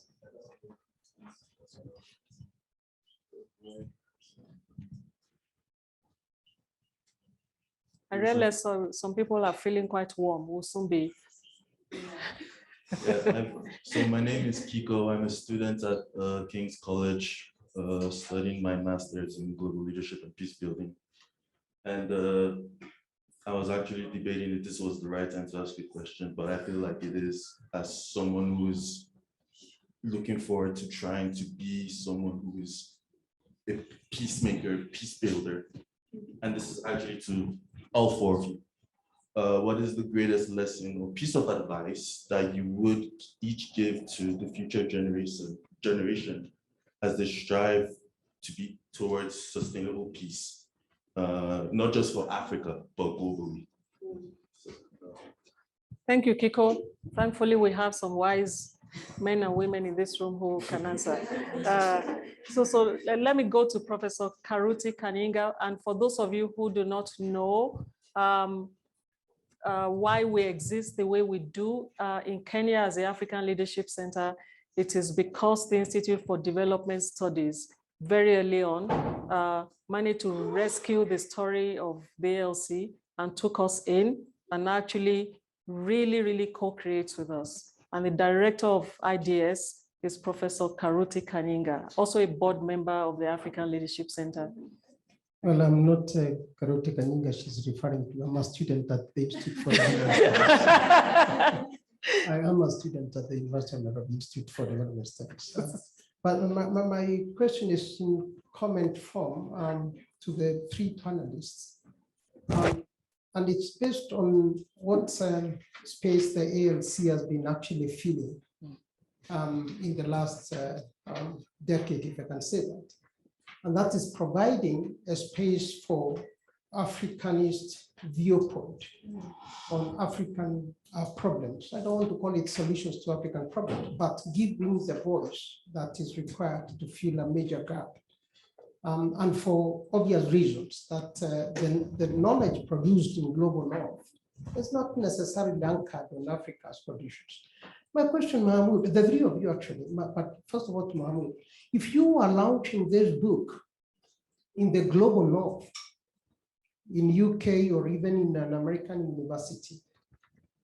I realize some people are feeling quite warm. We'll soon be. Yeah, so my name is Kiko. I'm a student at King's College, studying my master's in global leadership and peacebuilding. And I was actually debating if this was the right time to ask a question, but I feel like it is, as someone who's looking forward to trying to be someone who is a peacemaker, peace builder. And this is actually to all four of you. What is the greatest lesson or piece of advice that you would each give to the future generation as they strive to be towards sustainable peace, not just for Africa, but globally? Thank you, Kiko. Thankfully, we have some wise men and women in this room who can answer. So let me go to Professor Karuti Kaninga. And for those of you who do not know why we exist the way we do in Kenya as the African Leadership Center, it is because the Institute for Development Studies very early on managed to rescue the story of the ALC and took us in and actually really co-creates with us. And the director of IDS is Professor Karuti Kaninga, also a board member of the African Leadership Center. Well, I'm not Karuti Kaninga, she's referring to. I'm a student at the Institute for Development. I am a student at the University of Nairobi Institute for Development Studies. But my question is in comment form to the three panelists. And it's based on what space the ALC has been actually filling in the last decade, if I can say that. And that is providing a space for Africanist viewpoint on African problems. I don't want to call it solutions to African problems, but giving the voice that is required to fill a major gap. And for obvious reasons, that the knowledge produced in global north is not necessarily anchored on Africa's conditions. My question, Mahmoud, the three of you actually, but first of all to Mahmoud, if you are launching this book in the global north, in UK or even in an American university,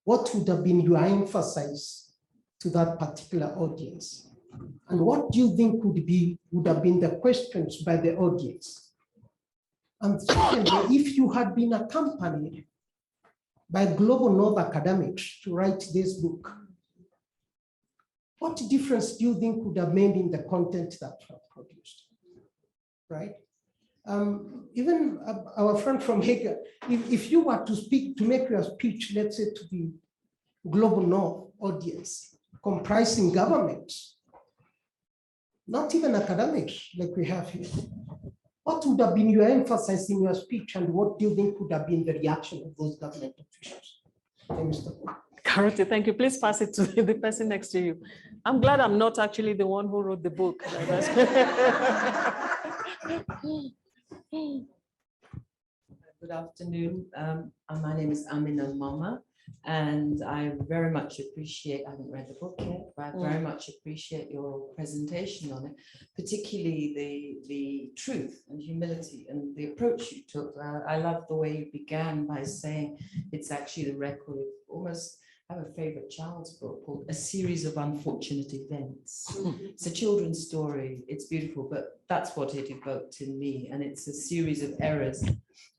what would have been your emphasis to that particular audience? And what do you think would have been the questions by the audience? And secondly, if you had been accompanied by global north academics to write this book, what difference do you think would have made in the content that you have produced, right? Even our friend from Hague, if you were to speak, to make your speech, let's say to the global north audience, comprising governments, not even academics like we have here, what would have been your emphasis in your speech, and what do you think would have been the reaction of those government officials? Okay, Mr. Karuti, thank you. Please pass it to the person next to you. I'm glad I'm not actually the one who wrote the book. Good afternoon. My name is Amina Mama, and I very much appreciate, I haven't read the book yet, but I very much appreciate your presentation on it, particularly the truth and humility and the approach you took. I love the way you began by saying it's actually the record of almost I have a favorite child's book called A Series of Unfortunate Events. It's a children's story. It's beautiful, but that's what it evoked in me. And it's a series of errors.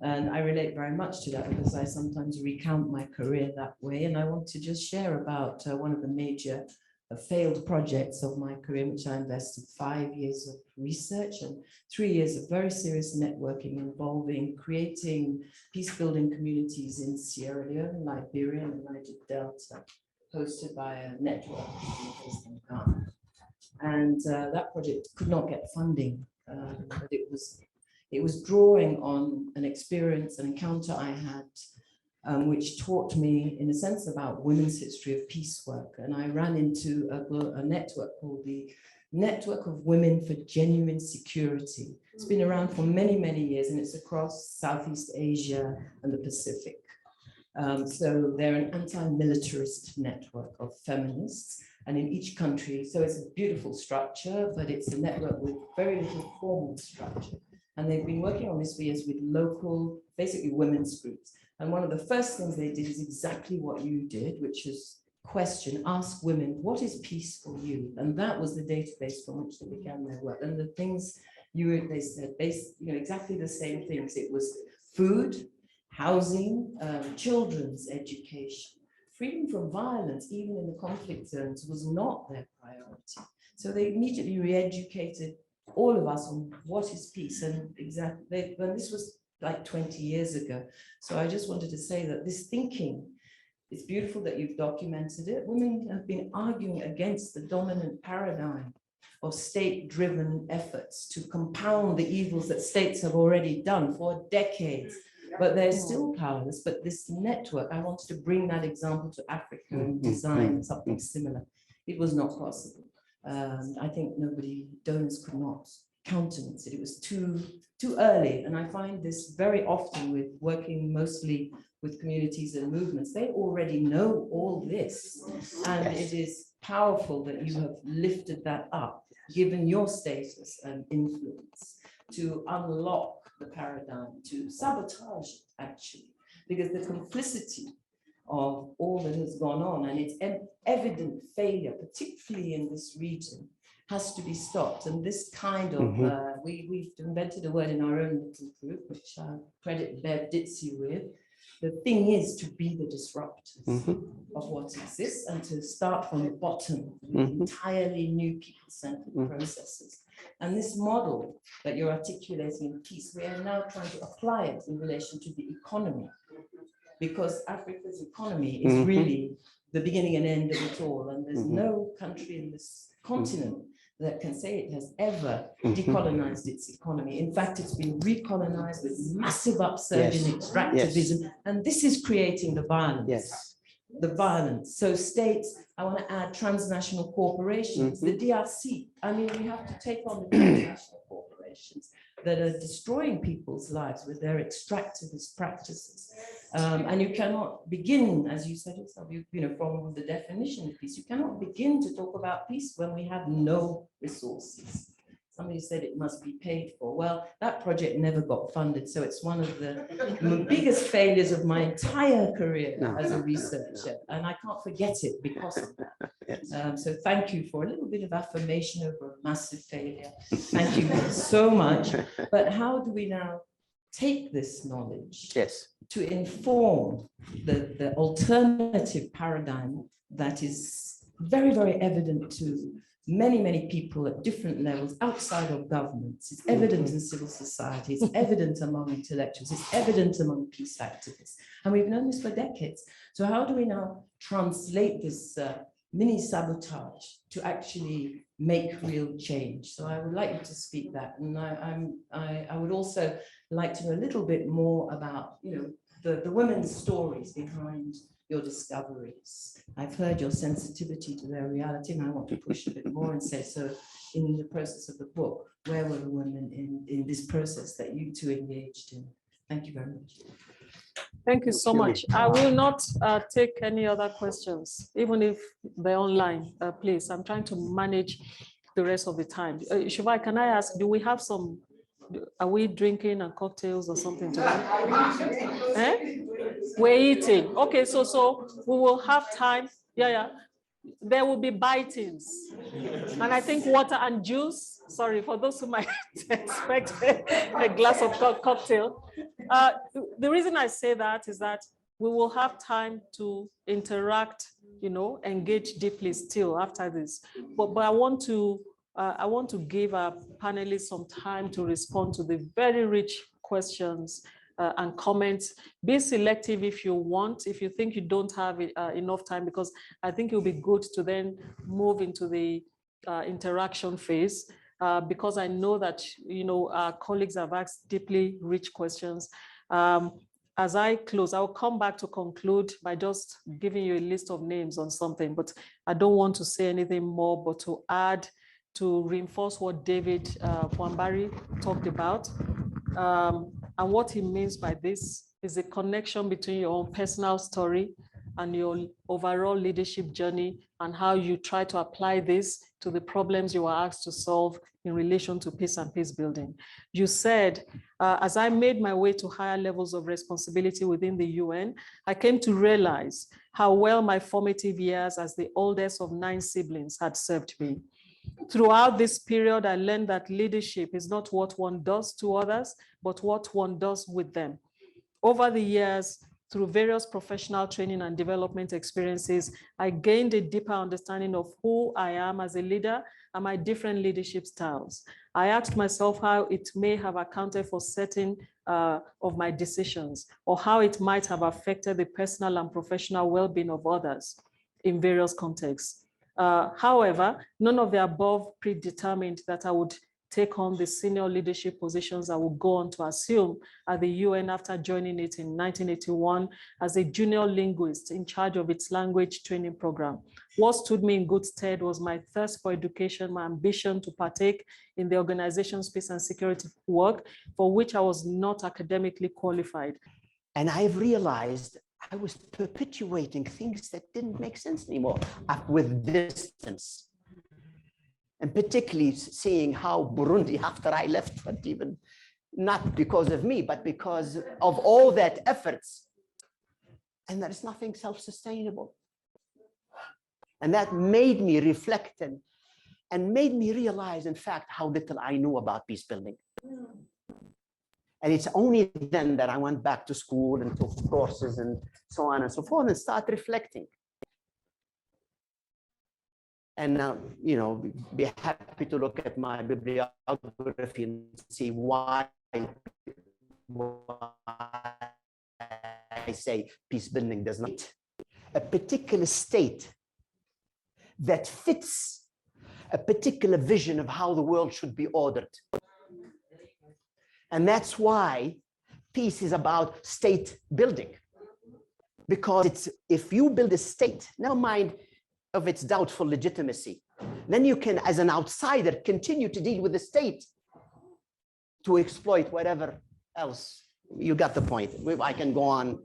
And I relate very much to that because I sometimes recount my career that way. And I want to just share about one of the major failed projects of my career, in which I invested 5 years of research and 3 years of very serious networking involving creating peace-building communities in Sierra Leone, Liberia, and the Niger Delta, hosted by a network based in Ghana. And that project could not get funding, but it was drawing on an experience, an encounter I had, which taught me, in a sense, about women's history of peace work. And I ran into a network called the Network of Women for Genuine Security. It's been around for many, many years, and it's across Southeast Asia and the Pacific. So they're an anti-militarist network of feminists, and in each country, so it's a beautiful structure, but it's a network with very little formal structure. And they've been working on this for years with local, basically women's groups. And one of the first things they did is exactly what you did, which is ask women, what is peace for you? And that was the database from which they began their work. And the things they said, exactly the same things. It was food, housing, children's education, freedom from violence, even in the conflict zones, was not their priority. So they immediately re-educated all of us on what is peace. And exactly, when this was like 20 years ago. So I just wanted to say that this thinking, it's beautiful that you've documented it. Women have been arguing against the dominant paradigm of state-driven efforts to compound the evils that states have already done for decades, but they're still powerless. But this network, I wanted to bring that example to Africa and design something similar. It was not possible. I think donors could not countenance it. It was too early. And I find this very often with working mostly with communities and movements. They already know all this. And it is powerful that you have lifted that up, given your status and influence, to unlock the paradigm, to sabotage it, actually, because the complicity of all that has gone on and its evident failure, particularly in this region, has to be stopped. And this kind of, we've invented a word in our own little group, which I credit Bev Ditsi with. The thing is to be the disruptors of what exists and to start from the bottom with entirely new people-centered processes. And this model that you're articulating in peace, we are now trying to apply it in relation to the economy, because Africa's economy is really the beginning and end of it all. And there's no country in this continent that can say it has ever decolonized its economy. In fact, it's been recolonized with massive upsurge in extractivism. And this is creating the violence. The violence. So states, I want to add transnational corporations, the DRC. I mean, we have to take on the transnational corporations that are destroying people's lives with their extractivist practices. And you cannot begin, as you said yourself, from the definition of peace, you cannot begin to talk about peace when we have no resources. Somebody said it must be paid for. Well, that project never got funded. So it's one of the biggest failures of my entire career as a researcher. And I can't forget it because of that. So thank you for a little bit of affirmation over a massive failure. Thank you so much. But how do we now take this knowledge to inform the alternative paradigm that is very, very evident to many, many people at different levels outside of governments. It's evident in civil society, it's evident among intellectuals, it's evident among peace activists. And we've known this for decades. So how do we now translate this mini sabotage to actually make real change? So I would like you to speak that. And I would also like to know a little bit more about, the women's stories behind your discoveries. I've heard your sensitivity to their reality, and I want to push a bit more and say, so in the process of the book, where were the women in this process that you two engaged in? Thank you very much. Thank you so much. I will not take any other questions, even if they're online, please. I'm trying to manage the rest of the time. Shuvai, can I ask, do we have are we drinking and cocktails or something today? We're eating. Okay, so we will have time. Yeah. There will be bitings. And I think water and juice, sorry, for those who might expect a glass of cocktail. The reason I say that is that we will have time to interact, engage deeply still after this. But I want to give our panelists some time to respond to the very rich questions and comments. Be selective if you want, if you think you don't have enough time, because I think it will be good to then move into the interaction phase, because I know that our colleagues have asked deeply rich questions. As I close, I'll come back to conclude by just giving you a list of names on something, but I don't want to say anything more, but to add, to reinforce what David Wambari talked about. And what he means by this is a connection between your own personal story and your overall leadership journey, and how you try to apply this to the problems you were asked to solve in relation to peace and peace building. You said, as I made my way to higher levels of responsibility within the UN, I came to realize how well my formative years as the oldest of 9 siblings had served me. Throughout this period, I learned that leadership is not what one does to others, but what one does with them. Over the years, through various professional training and development experiences, I gained a deeper understanding of who I am as a leader and my different leadership styles. I asked myself how it may have accounted for certain of my decisions, or how it might have affected the personal and professional well-being of others in various contexts. However, none of the above predetermined that I would take on the senior leadership positions I will go on to assume at the UN after joining it in 1981 as a junior linguist in charge of its language training program. What stood me in good stead was my thirst for education, my ambition to partake in the organization's peace and security work, for which I was not academically qualified. And I've realized I was perpetuating things that didn't make sense anymore with distance. And particularly seeing how Burundi, after I left, but even not because of me, but because of all that efforts, and that is nothing self-sustainable. And that made me reflect and made me realize, in fact, how little I knew about peace building. And it's only then that I went back to school and took courses and so on and so forth and start reflecting. And now, be happy to look at my bibliography and see why I say peace building does not. A particular state that fits a particular vision of how the world should be ordered. And that's why peace is about state building. Because if you build a state, never mind of its doubtful legitimacy, then you can, as an outsider, continue to deal with the state to exploit whatever else. You got the point. I can go on.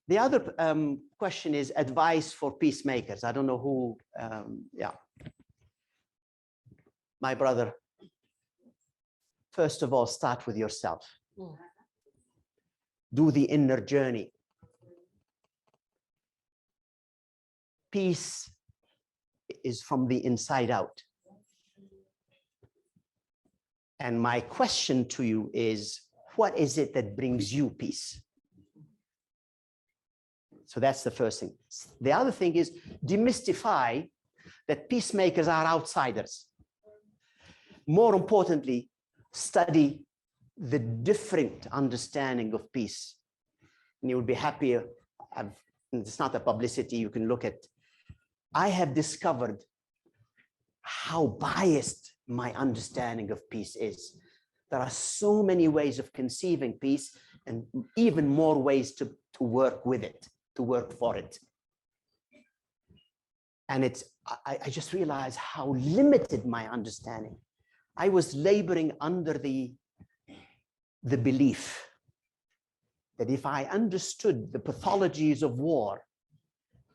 The other question is advice for peacemakers. I don't know who, My brother, first of all, start with yourself. Do the inner journey. Peace is from the inside out. And my question to you is, what is it that brings you peace? So that's the first thing. The other thing is demystify that peacemakers are outsiders. More importantly, study the different understanding of peace. And you will be happier. It's not a publicity, you can look at. I have discovered how biased my understanding of peace is. There are so many ways of conceiving peace and even more ways to work with it, to work for it. And I just realized how limited my understanding. I was laboring under the belief that if I understood the pathologies of war,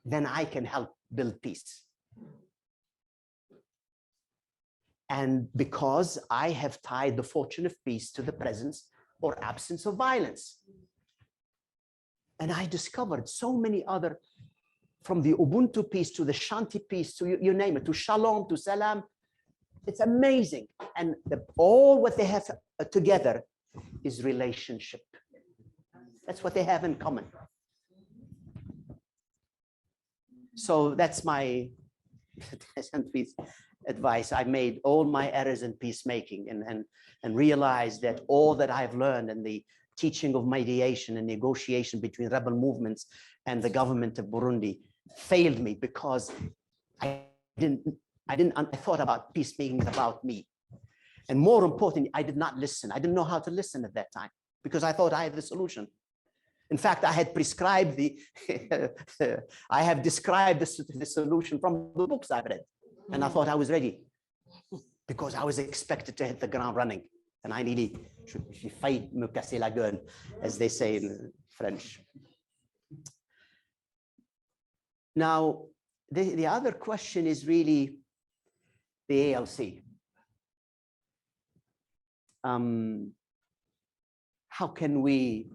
then I can help build peace. And because I have tied the fortune of peace to the presence or absence of violence. And I discovered so many other, from the Ubuntu peace to the Shanti peace, to you name it, to Shalom, to Salam. It's amazing. And all what they have together is relationship. That's what they have in common. So that's my advice. I made all my errors in peacemaking and realized that all that I've learned in the teaching of mediation and negotiation between rebel movements and the government of Burundi failed me because I thought about peacemaking about me. And more importantly, I did not listen. I didn't know how to listen at that time because I thought I had the solution. In fact, I had prescribed I have described the solution from the books I've read. And I thought I was ready because I was expected to hit the ground running. And I really, j'ai failli me casser la gueule, as they say in French. Now, the other question is really the ALC. How can we,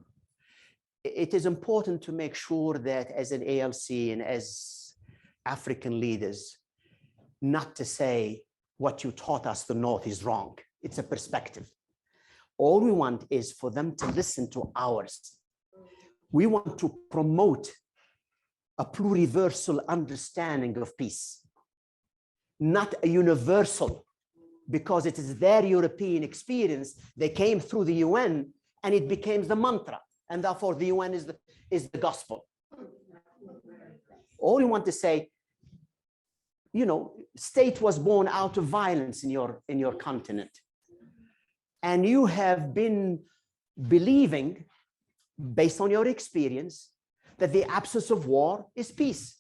it is important to make sure that as an ALC and as African leaders, not to say what you taught us the North is wrong. It's a perspective. All we want is for them to listen to ours. We want to promote a pluriversal understanding of peace, not a universal, because it is their European experience. They came through the UN and it became the mantra, and therefore the UN is the gospel. All we want to say, you know, state was born out of violence in your continent. And you have been believing, based on your experience, that the absence of war is peace.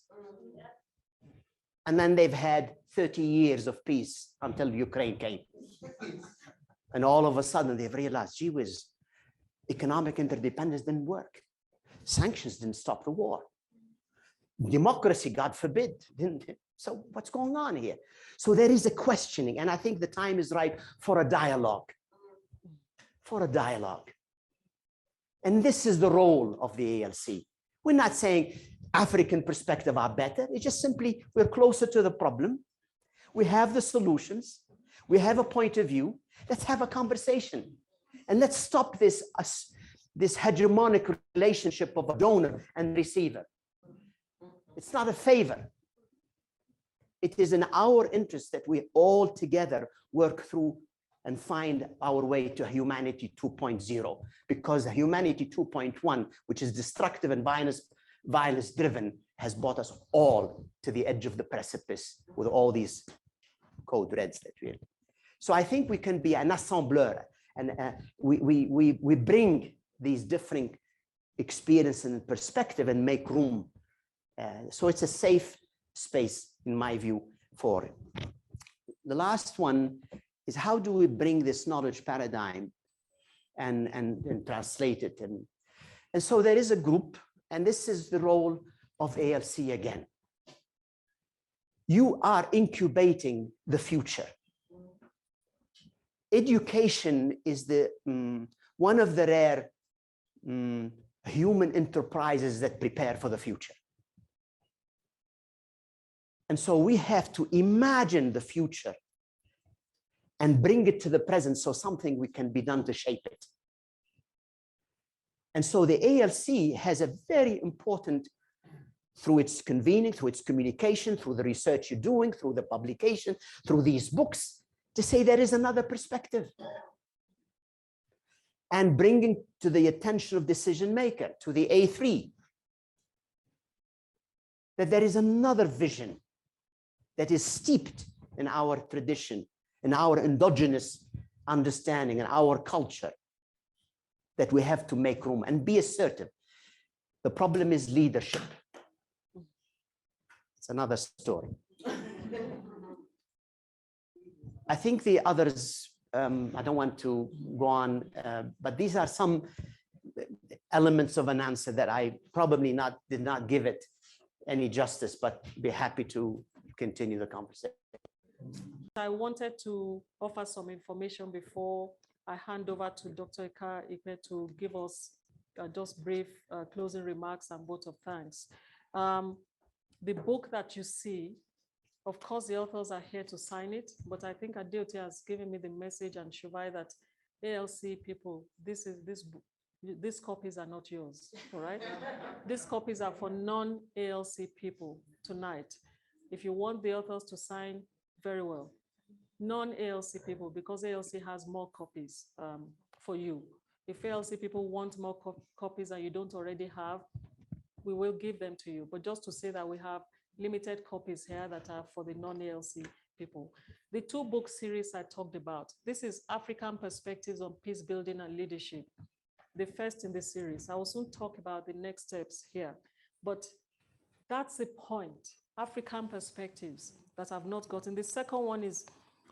And then they've had 30 years of peace until Ukraine came. And all of a sudden they've realized, gee whiz, economic interdependence didn't work. Sanctions didn't stop the war. Democracy, God forbid, didn't. So what's going on here? So there is a questioning, and I think the time is right for a dialogue. For a dialogue. And this is the role of the ALC. We're not saying African perspective are better. It's just simply we're closer to the problem. We have the solutions. We have a point of view. Let's have a conversation. And let's stop this hegemonic relationship of a donor and receiver. It's not a favor. It is in our interest that we all together work through and find our way to humanity 2.0, because humanity 2.1, which is destructive and violence driven, has brought us all to the edge of the precipice with all these code reds that we have. So I think we can be an assembleur, and we bring these different experiences and perspective and make room. So it's a safe space, in my view, for it. The last one is, how do we bring this knowledge paradigm and translate it? And so there is a group, and this is the role of ALC again. You are incubating the future. Education is one of the rare human enterprises that prepare for the future. And so we have to imagine the future and bring it to the present, so something can be done to shape it. And so the ALC has a very important, through its convening, through its communication, through the research you're doing, through the publication, through these books, to say there is another perspective. And bringing to the attention of decision maker, to the A3, that there is another vision that is steeped in our tradition, in our endogenous understanding, in our culture, that we have to make room and be assertive. The problem is leadership. It's another story. I think the others, I don't want to go on, but these are some elements of an answer that I probably did not give it any justice, but be happy to continue the conversation. I wanted to offer some information before I hand over to Dr. Ika to give us just brief closing remarks and vote of thanks. The book that you see, of course, the authors are here to sign it, but I think Adeote has given me the message and Shuvai that ALC people, these copies are not yours, all right? These copies are for non-ALC people tonight. If you want the authors to sign, very well. Non-ALC people, because ALC has more copies for you. If ALC people want more copies and you don't already have, we will give them to you. But just to say that we have limited copies here that are for the non-ALC people. The two book series I talked about, this is African Perspectives on Peace Building and Leadership, the first in the series. I will soon talk about the next steps here, but that's the point, African perspectives that I've not gotten. The second one is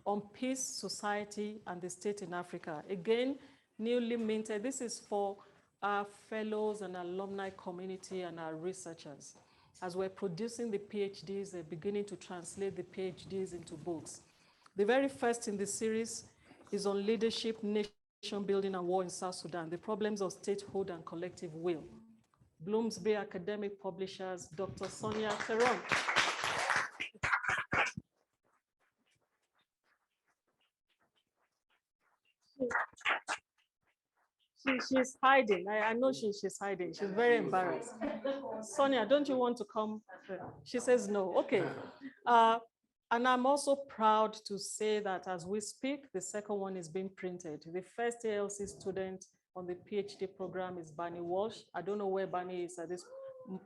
on peace, society, and the state in Africa. Again, newly minted. This is for our fellows and alumni community and our researchers. As we're producing the PhDs, they're beginning to translate the PhDs into books. The very first in the series is on leadership, nation building, and war in South Sudan, the problems of statehood and collective will. Bloomsbury Academic Publishers, Dr. Sonia Teron. She's hiding. I know she's hiding. She's very embarrassed. Sonia, don't you want to come? She says no. Okay. And I'm also proud to say that as we speak, the second one is being printed. The first ALC student on the PhD program is Barney Walsh. I don't know where Barney is at this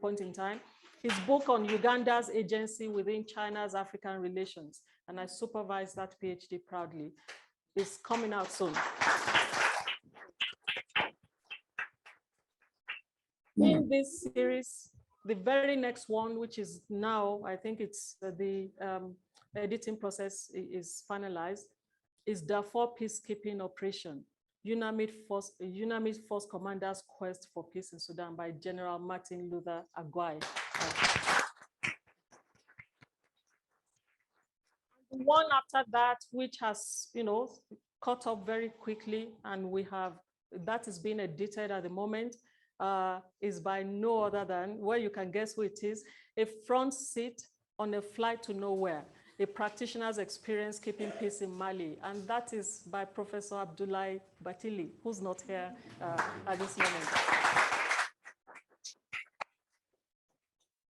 point in time. His book on Uganda's agency within China's African relations, and I supervise that PhD proudly, is coming out soon. In this series, the very next one, which is now, I think it's the editing process is finalized, is Darfur Peacekeeping Operation, UNAMID Force Commander's Quest for Peace in Sudan by General Martin Luther Agwai. One after that, which has, caught up very quickly, and that is being edited at the moment, is by no other than, well, you can guess who it is, a front seat on a flight to nowhere, a practitioner's experience keeping peace in Mali. And that is by Professor Abdoulaye Batili, who's not here at this moment.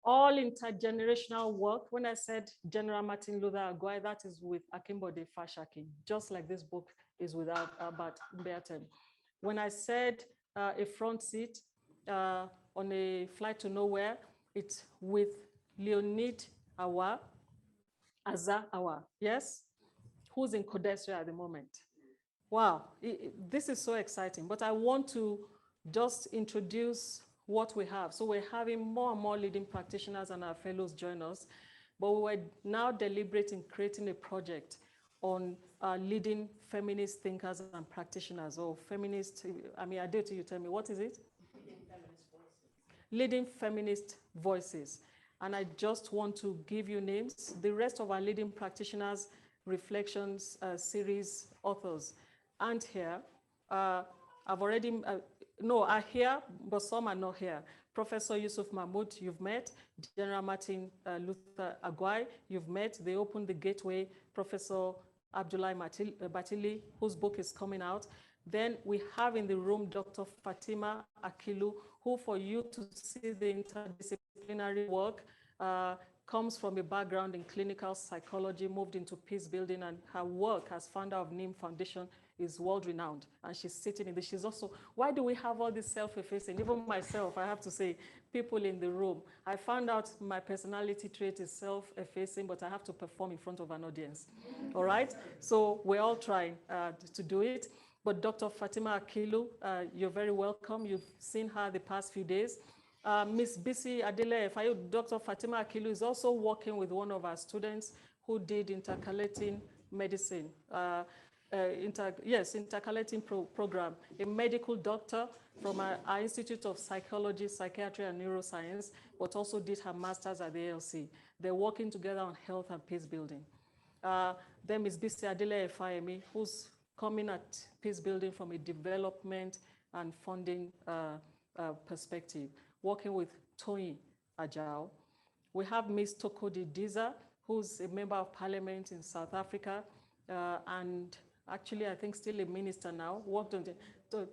All intergenerational work. When I said General Martin Luther Agwai, that is with Akimbode Fashaki, just like this book is with Albert Mbertem. When I said a front seat on a flight to nowhere, it's with Leonid Aza, yes, who's in Kodesra at the moment. Wow, this is so exciting, but I want to just introduce what we have. So we're having more and more leading practitioners and our fellows join us, but we were now deliberating creating a project on leading feminist thinkers and practitioners, or feminist, Adeote, you tell me, what is it? Leading feminist voices. And I just want to give you names. The rest of our leading practitioners, reflections, series authors aren't here. Are here, but some are not here. Professor Youssef Mahmoud, you've met. General Martin Luther Agwai, you've met. They opened the gateway. Professor Abdoulaye Batili, whose book is coming out. Then we have in the room Dr. Fatima Akilu, who, for you to see the interdisciplinary work, comes from a background in clinical psychology, moved into peace building, and her work as founder of NIM Foundation is world-renowned. And she's sitting in this. She's also, why do we have all this self-effacing? Even myself, I have to say, people in the room. I found out my personality trait is self-effacing, but I have to perform in front of an audience. All right? So we're all trying to do it. But Dr. Fatima Akilu, you're very welcome. You've seen her the past few days. Miss Bisi Adele, Dr. Fatima Akilu is also working with one of our students who did intercalating medicine. Intercalating program, a medical doctor from our Institute of Psychology, Psychiatry, and Neuroscience, but also did her master's at the ALC. They're working together on health and peace building. Then Ms. Bisi Adele Efayemi, who's coming at peace building from a development and funding perspective, working with Tony Ajao. We have Ms. Tokodi Diza, who's a member of parliament in South Africa, and actually I think still a minister now, worked on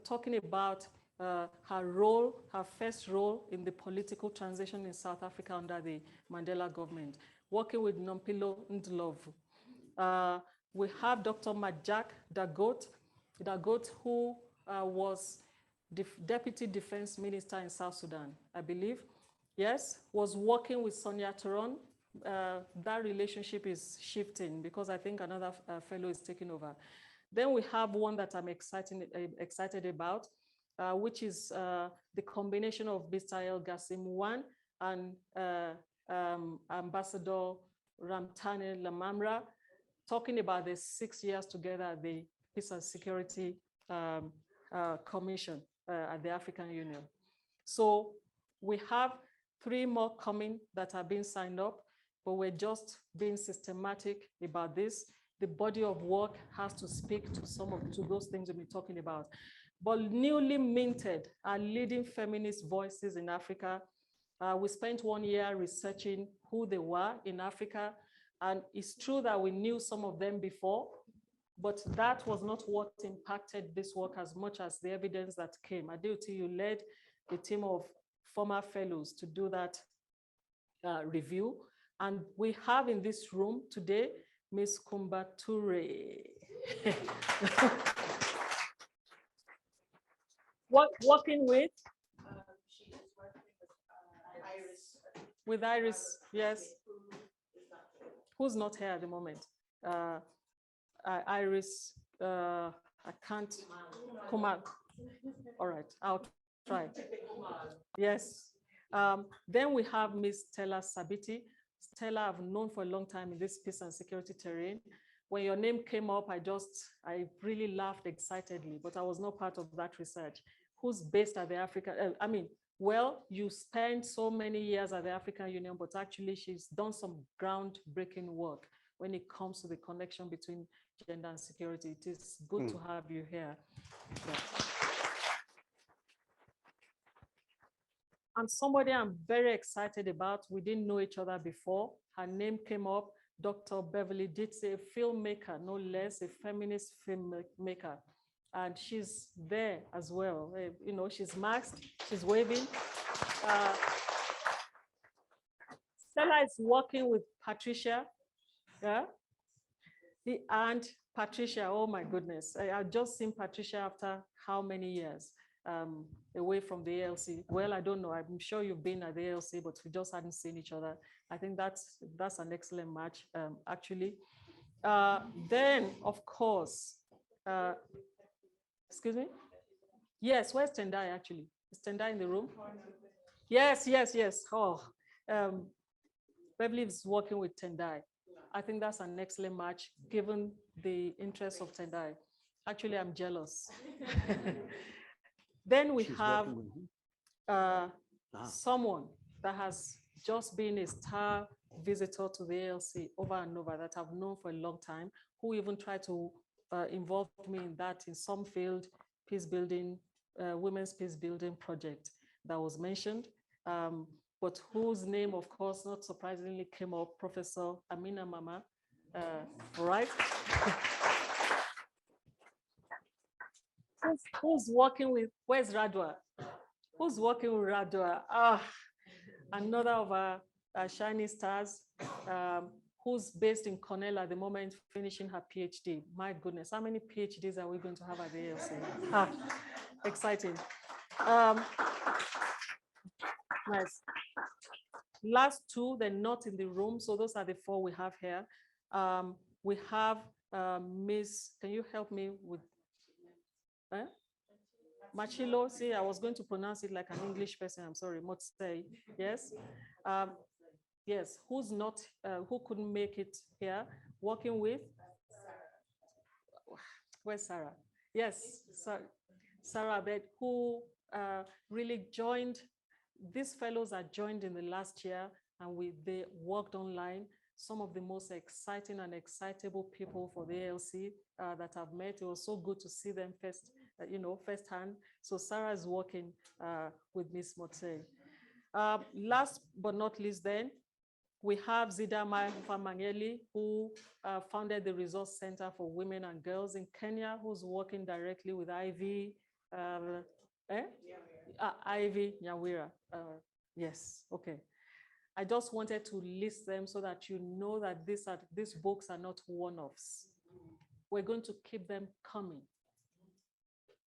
talking about her role, her first role in the political transition in South Africa under the Mandela government, working with Nompilo Ndlovu. We have Dr. Majak Dagot, who was Deputy Defense Minister in South Sudan, I believe. Yes, was working with Sonia Turon. That relationship is shifting because I think another fellow is taking over. Then we have one that I'm excited about, which is the combination of Mr. El Gassim Wan and Ambassador Ramtane Lamamra, talking about the 6 years together at the Peace and Security Commission at the African Union. So we have 3 more coming that are being signed up, but we're just being systematic about this. The body of work has to speak to those things we've been talking about. But newly minted are leading feminist voices in Africa. We spent 1 year researching who they were in Africa. And it's true that we knew some of them before, but that was not what impacted this work as much as the evidence that came. Adeoti, you led a team of former fellows to do that review. And we have in this room today, Ms. Kumbature. Working with? She is working with Iris. With Iris, yes. Who's not here at the moment? Iris, I can't, Kumar. All right, I'll try. Yes. Then we have Ms. Stella Sabiti. Stella, I've known for a long time in this peace and security terrain. When your name came up, I really laughed excitedly, but I was not part of that research. Who's based at the African, well, you spent so many years at the African Union, but actually she's done some groundbreaking work when it comes to the connection between gender and security. It is good to have you here. Yeah. And somebody I'm very excited about, we didn't know each other before. Her name came up, Dr. Beverly Ditse, a filmmaker, no less, a feminist filmmaker. And she's there as well. You know, she's masked, she's waving. Stella is working with Patricia. Yeah. And Patricia, oh my goodness. I've just seen Patricia after how many years away from the ALC? Well, I don't know. I'm sure you've been at the ALC, but we just hadn't seen each other. I think that's an excellent match, actually. Then, of course, excuse me? Yes, where's Tendai actually? Is Tendai in the room? Yes. Oh, Beverly is working with Tendai. I think that's an excellent match given the interest of Tendai. Actually, I'm jealous. Then we have someone that has just been a star visitor to the ALC over and over that I've known for a long time, who even tried to involve me in that in some field, peace building, women's peace building project that was mentioned, but whose name, of course, not surprisingly came up, Professor Amina Mama, right? Who's working with, where's Radwa? Who's working with Radwa? Another of our shining stars, who's based in Cornell at the moment, finishing her PhD. My goodness, how many PhDs are we going to have at the ALC? Exciting. Nice. Last 2, they're not in the room, so those are the 4 we have here. We have Miss, can you help me with, Machilo? See, I was going to pronounce it like an English person, I'm sorry, Motsei, yes? Yes, who's not, who couldn't make it here, working with? Where's Sarah? Yes, Sarah Abed, who really joined, these fellows are joined in the last year, and they worked online. some of the most exciting and excitable people for the ALC that I've met. It was so good to see them firsthand. So Sarah is working with Ms. Motse. Last but not least then, we have Zida Mangeli, who founded the Resource Center for Women and Girls in Kenya, who's working directly with Ivy Nyawira. Yes, okay. I just wanted to list them so that you know that these books are not one-offs. We're going to keep them coming,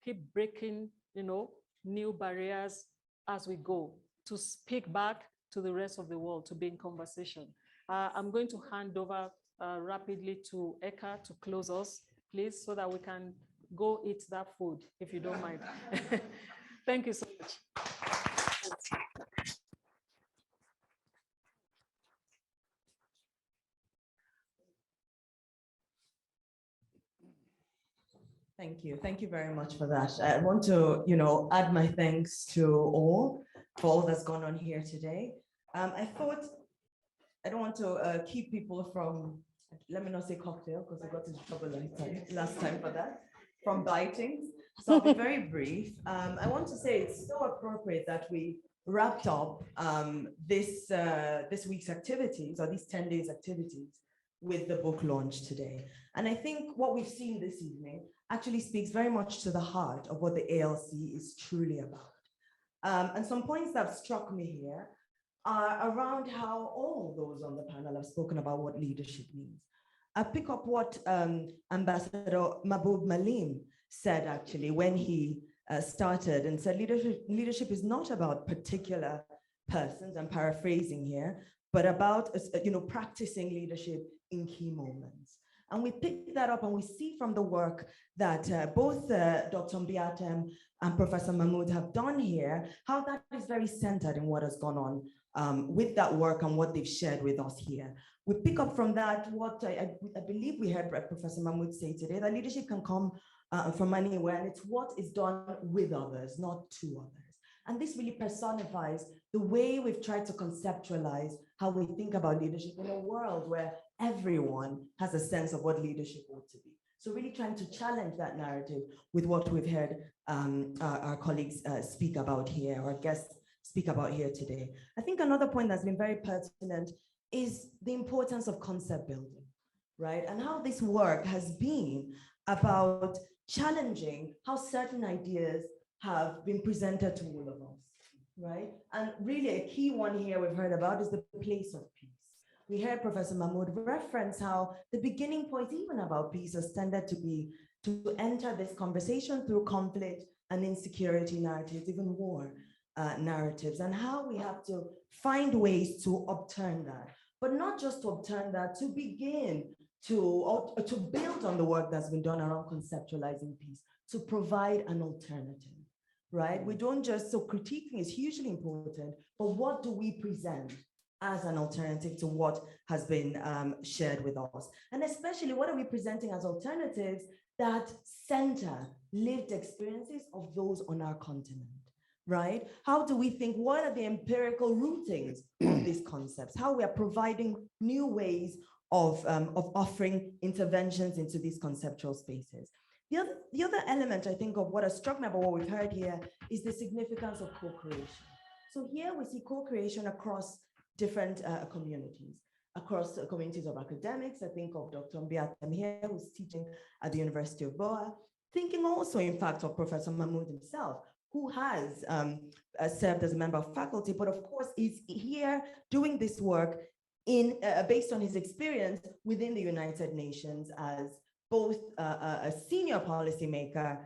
keep breaking, new barriers as we go, to speak back to the rest of the world, to be in conversation. I'm going to hand over rapidly to Eka to close us, please, so that we can go eat that food, if you don't mind. Thank you so much. Thank you. Thank you very much for that. I want to, add my thanks to all for all that's gone on here today. I thought I don't want to keep people from, let me not say cocktail, because I got into trouble last time for that, from biting. So I'll be very brief. I want to say it's so appropriate that we wrapped up this week's activities, or these 10 days activities, with the book launch today. And I think what we've seen this evening actually speaks very much to the heart of what the ALC is truly about. And some points that have struck me here are around how all those on the panel have spoken about what leadership means. I pick up what Ambassador Mahmoud Malim said actually when he started and said leadership is not about particular persons, I'm paraphrasing here, but about practicing leadership in key moments. And we pick that up and we see from the work that both Dr. Mbiatem and Professor Mahmoud have done here, how that is very centered in what has gone on with that work and what they've shared with us here. We pick up from that what I believe we heard Professor Mahmoud say today, that leadership can come from anywhere, and it's what is done with others, not to others. And this really personifies the way we've tried to conceptualize how we think about leadership in a world where everyone has a sense of what leadership ought to be. So really trying to challenge that narrative with what we've heard our colleagues speak about here, or guests speak about here today. I think another point that's been very pertinent is the importance of concept building, right? And how this work has been about challenging how certain ideas have been presented to all of us, right? And really a key one here we've heard about is the place of peace. We heard Professor Mahmoud reference how the beginning point even about peace has tended to be to enter this conversation through conflict and insecurity narratives, even war narratives, and how we have to find ways to upturn that, but not just to upturn that, to begin to build on the work that's been done around conceptualizing peace, to provide an alternative, right? We don't just, so critiquing is hugely important, but what do we present as an alternative to what has been shared with us? And especially, what are we presenting as alternatives that center lived experiences of those on our continent, right? How do we think, what are the empirical rootings of these concepts? How we are providing new ways of offering interventions into these conceptual spaces. The other element, I think, of what has struck me about what we've heard here is the significance of co-creation. So here we see co-creation across different communities, across communities of academics. I think of Dr. Mbiatem here, who's teaching at the University of Boa, thinking also, in fact, of Professor Mahmoud himself, who has served as a member of faculty, but of course is here doing this work based on his experience within the United Nations as both a senior policymaker,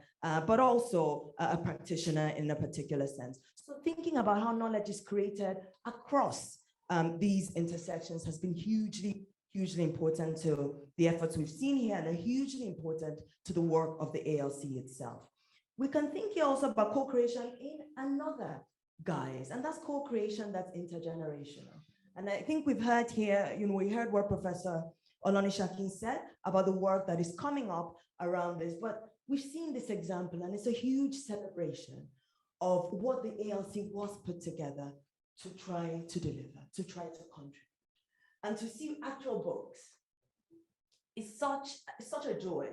but also a practitioner in a particular sense. So thinking about how knowledge is created across these intersections has been hugely important to the efforts we've seen here, and are hugely important to the work of the ALC itself. We can think here also about co-creation in another guise, and that's co-creation that's intergenerational. And I think we've heard here, we heard what Professor Olonishakin said about the work that is coming up around this, but we've seen this example, and it's a huge celebration of what the ALC was put together to try to deliver, to try to contribute. and to see actual books is such a joy,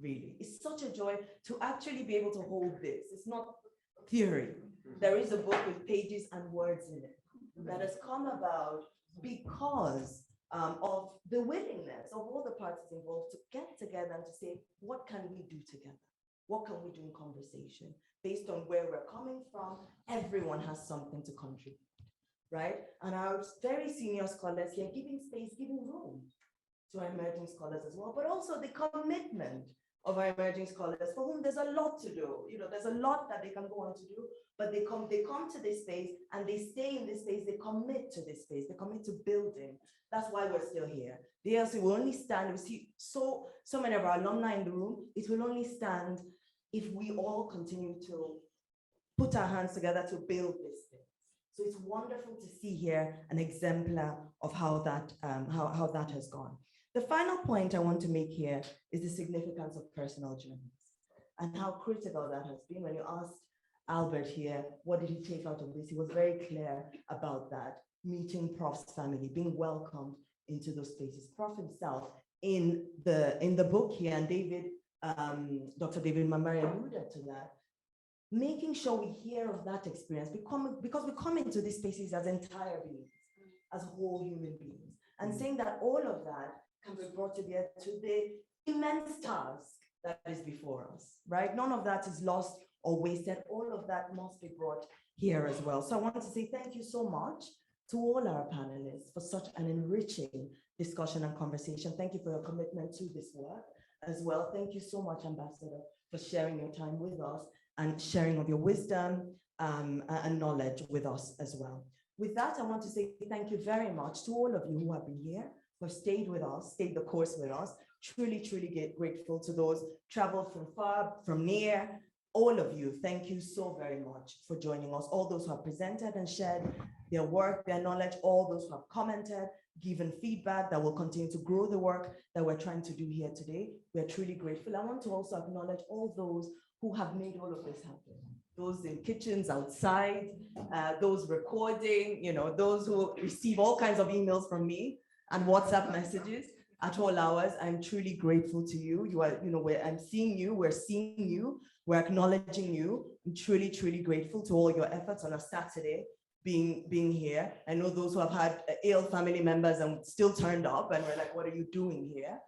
really. It's such a joy to actually be able to hold this. It's not theory. There is a book with pages and words in it that has come about because of the willingness of all the parties involved to get together and to say, what can we do together? What can we do in conversation? Based on where we're coming from, everyone has something to contribute, right? And our very senior scholars here giving space, giving room to our emerging scholars as well, but also the commitment of our emerging scholars for whom there's a lot to do. You know, there's a lot that they can go on to do, but they come to this space and they stay in this space, they commit to this space, they commit to building. That's why we're still here. The ALC will only stand, we see so many of our alumni in the room, it will only stand if we all continue to put our hands together to build this thing. So it's wonderful to see here an exemplar of how that has gone. The final point I want to make here is the significance of personal journeys and how critical that has been. When you asked Albert here, what did he take out of this? He was very clear about that, meeting Prof's family, being welcomed into those spaces. Prof himself in the book here, and David, Dr. David Mamari alluded to that, making sure we hear of that experience because we come into these spaces as entire beings, as whole human beings, and saying that all of that can be brought together to the immense task that is before us, right? None of that is lost or wasted. All of that must be brought here as well. So I want to say thank you so much to all our panelists for such an enriching discussion and conversation. Thank you for your commitment to this work as well. Thank you so much, Ambassador, for sharing your time with us and sharing of your wisdom and knowledge with us as well. With that, I want to say thank you very much to all of you who have been here, who have stayed with us, stayed the course with us. Truly, truly grateful to those traveled from far, from near. All of you, thank you so very much for joining us. All those who have presented and shared their work, their knowledge, all those who have commented, given feedback that will continue to grow the work that we're trying to do here today. We're truly grateful. I want to also acknowledge all those who have made all of this happen. Those in kitchens outside, those recording, you know, those who receive all kinds of emails from me and WhatsApp messages at all hours. I'm truly grateful to you. You are, you know, I'm seeing you, we're seeing you, we're acknowledging you. I'm truly, truly grateful to all your efforts on a Saturday being here. I know those who have had ill family members and still turned up and we're like, what are you doing here?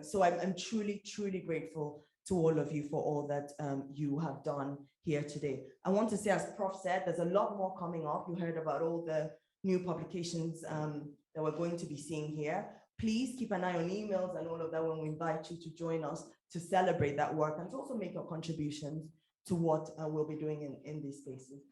So I'm truly, truly grateful to all of you for all that you have done here today. I want to say, as Prof said, there's a lot more coming up. You heard about all the new publications that we're going to be seeing here. Please keep an eye on emails and all of that when we invite you to join us to celebrate that work and to also make your contributions to what we'll be doing in these spaces.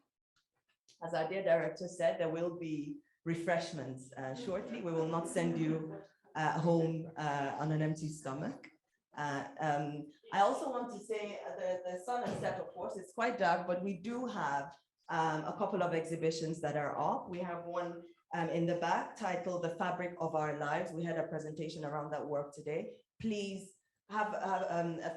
As our dear director said, there will be refreshments shortly. We will not send you home on an empty stomach. I also want to say the sun has set, of course, it's quite dark, but we do have a couple of exhibitions that are up. We have one in the back titled The Fabric of Our Lives. We had a presentation around that work today. Please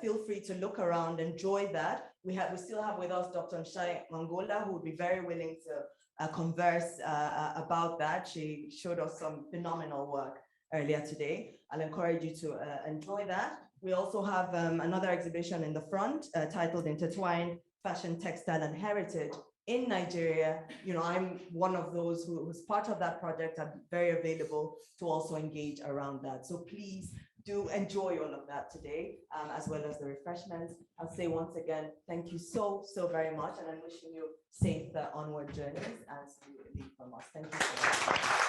feel free to look around, enjoy that. We still have with us Dr. Nshai Mangola, who would be very willing to converse about that. She showed us some phenomenal work earlier today. I'll encourage you to enjoy that. We also have another exhibition in the front titled Intertwined Fashion, Textile and Heritage in Nigeria. You know, I'm one of those who's part of that project. I'm very available to also engage around that. So please do enjoy all of that today, as well as the refreshments. I'll say once again, thank you so very much. And I'm wishing you safe onward journeys as you leave from us. Thank you so much.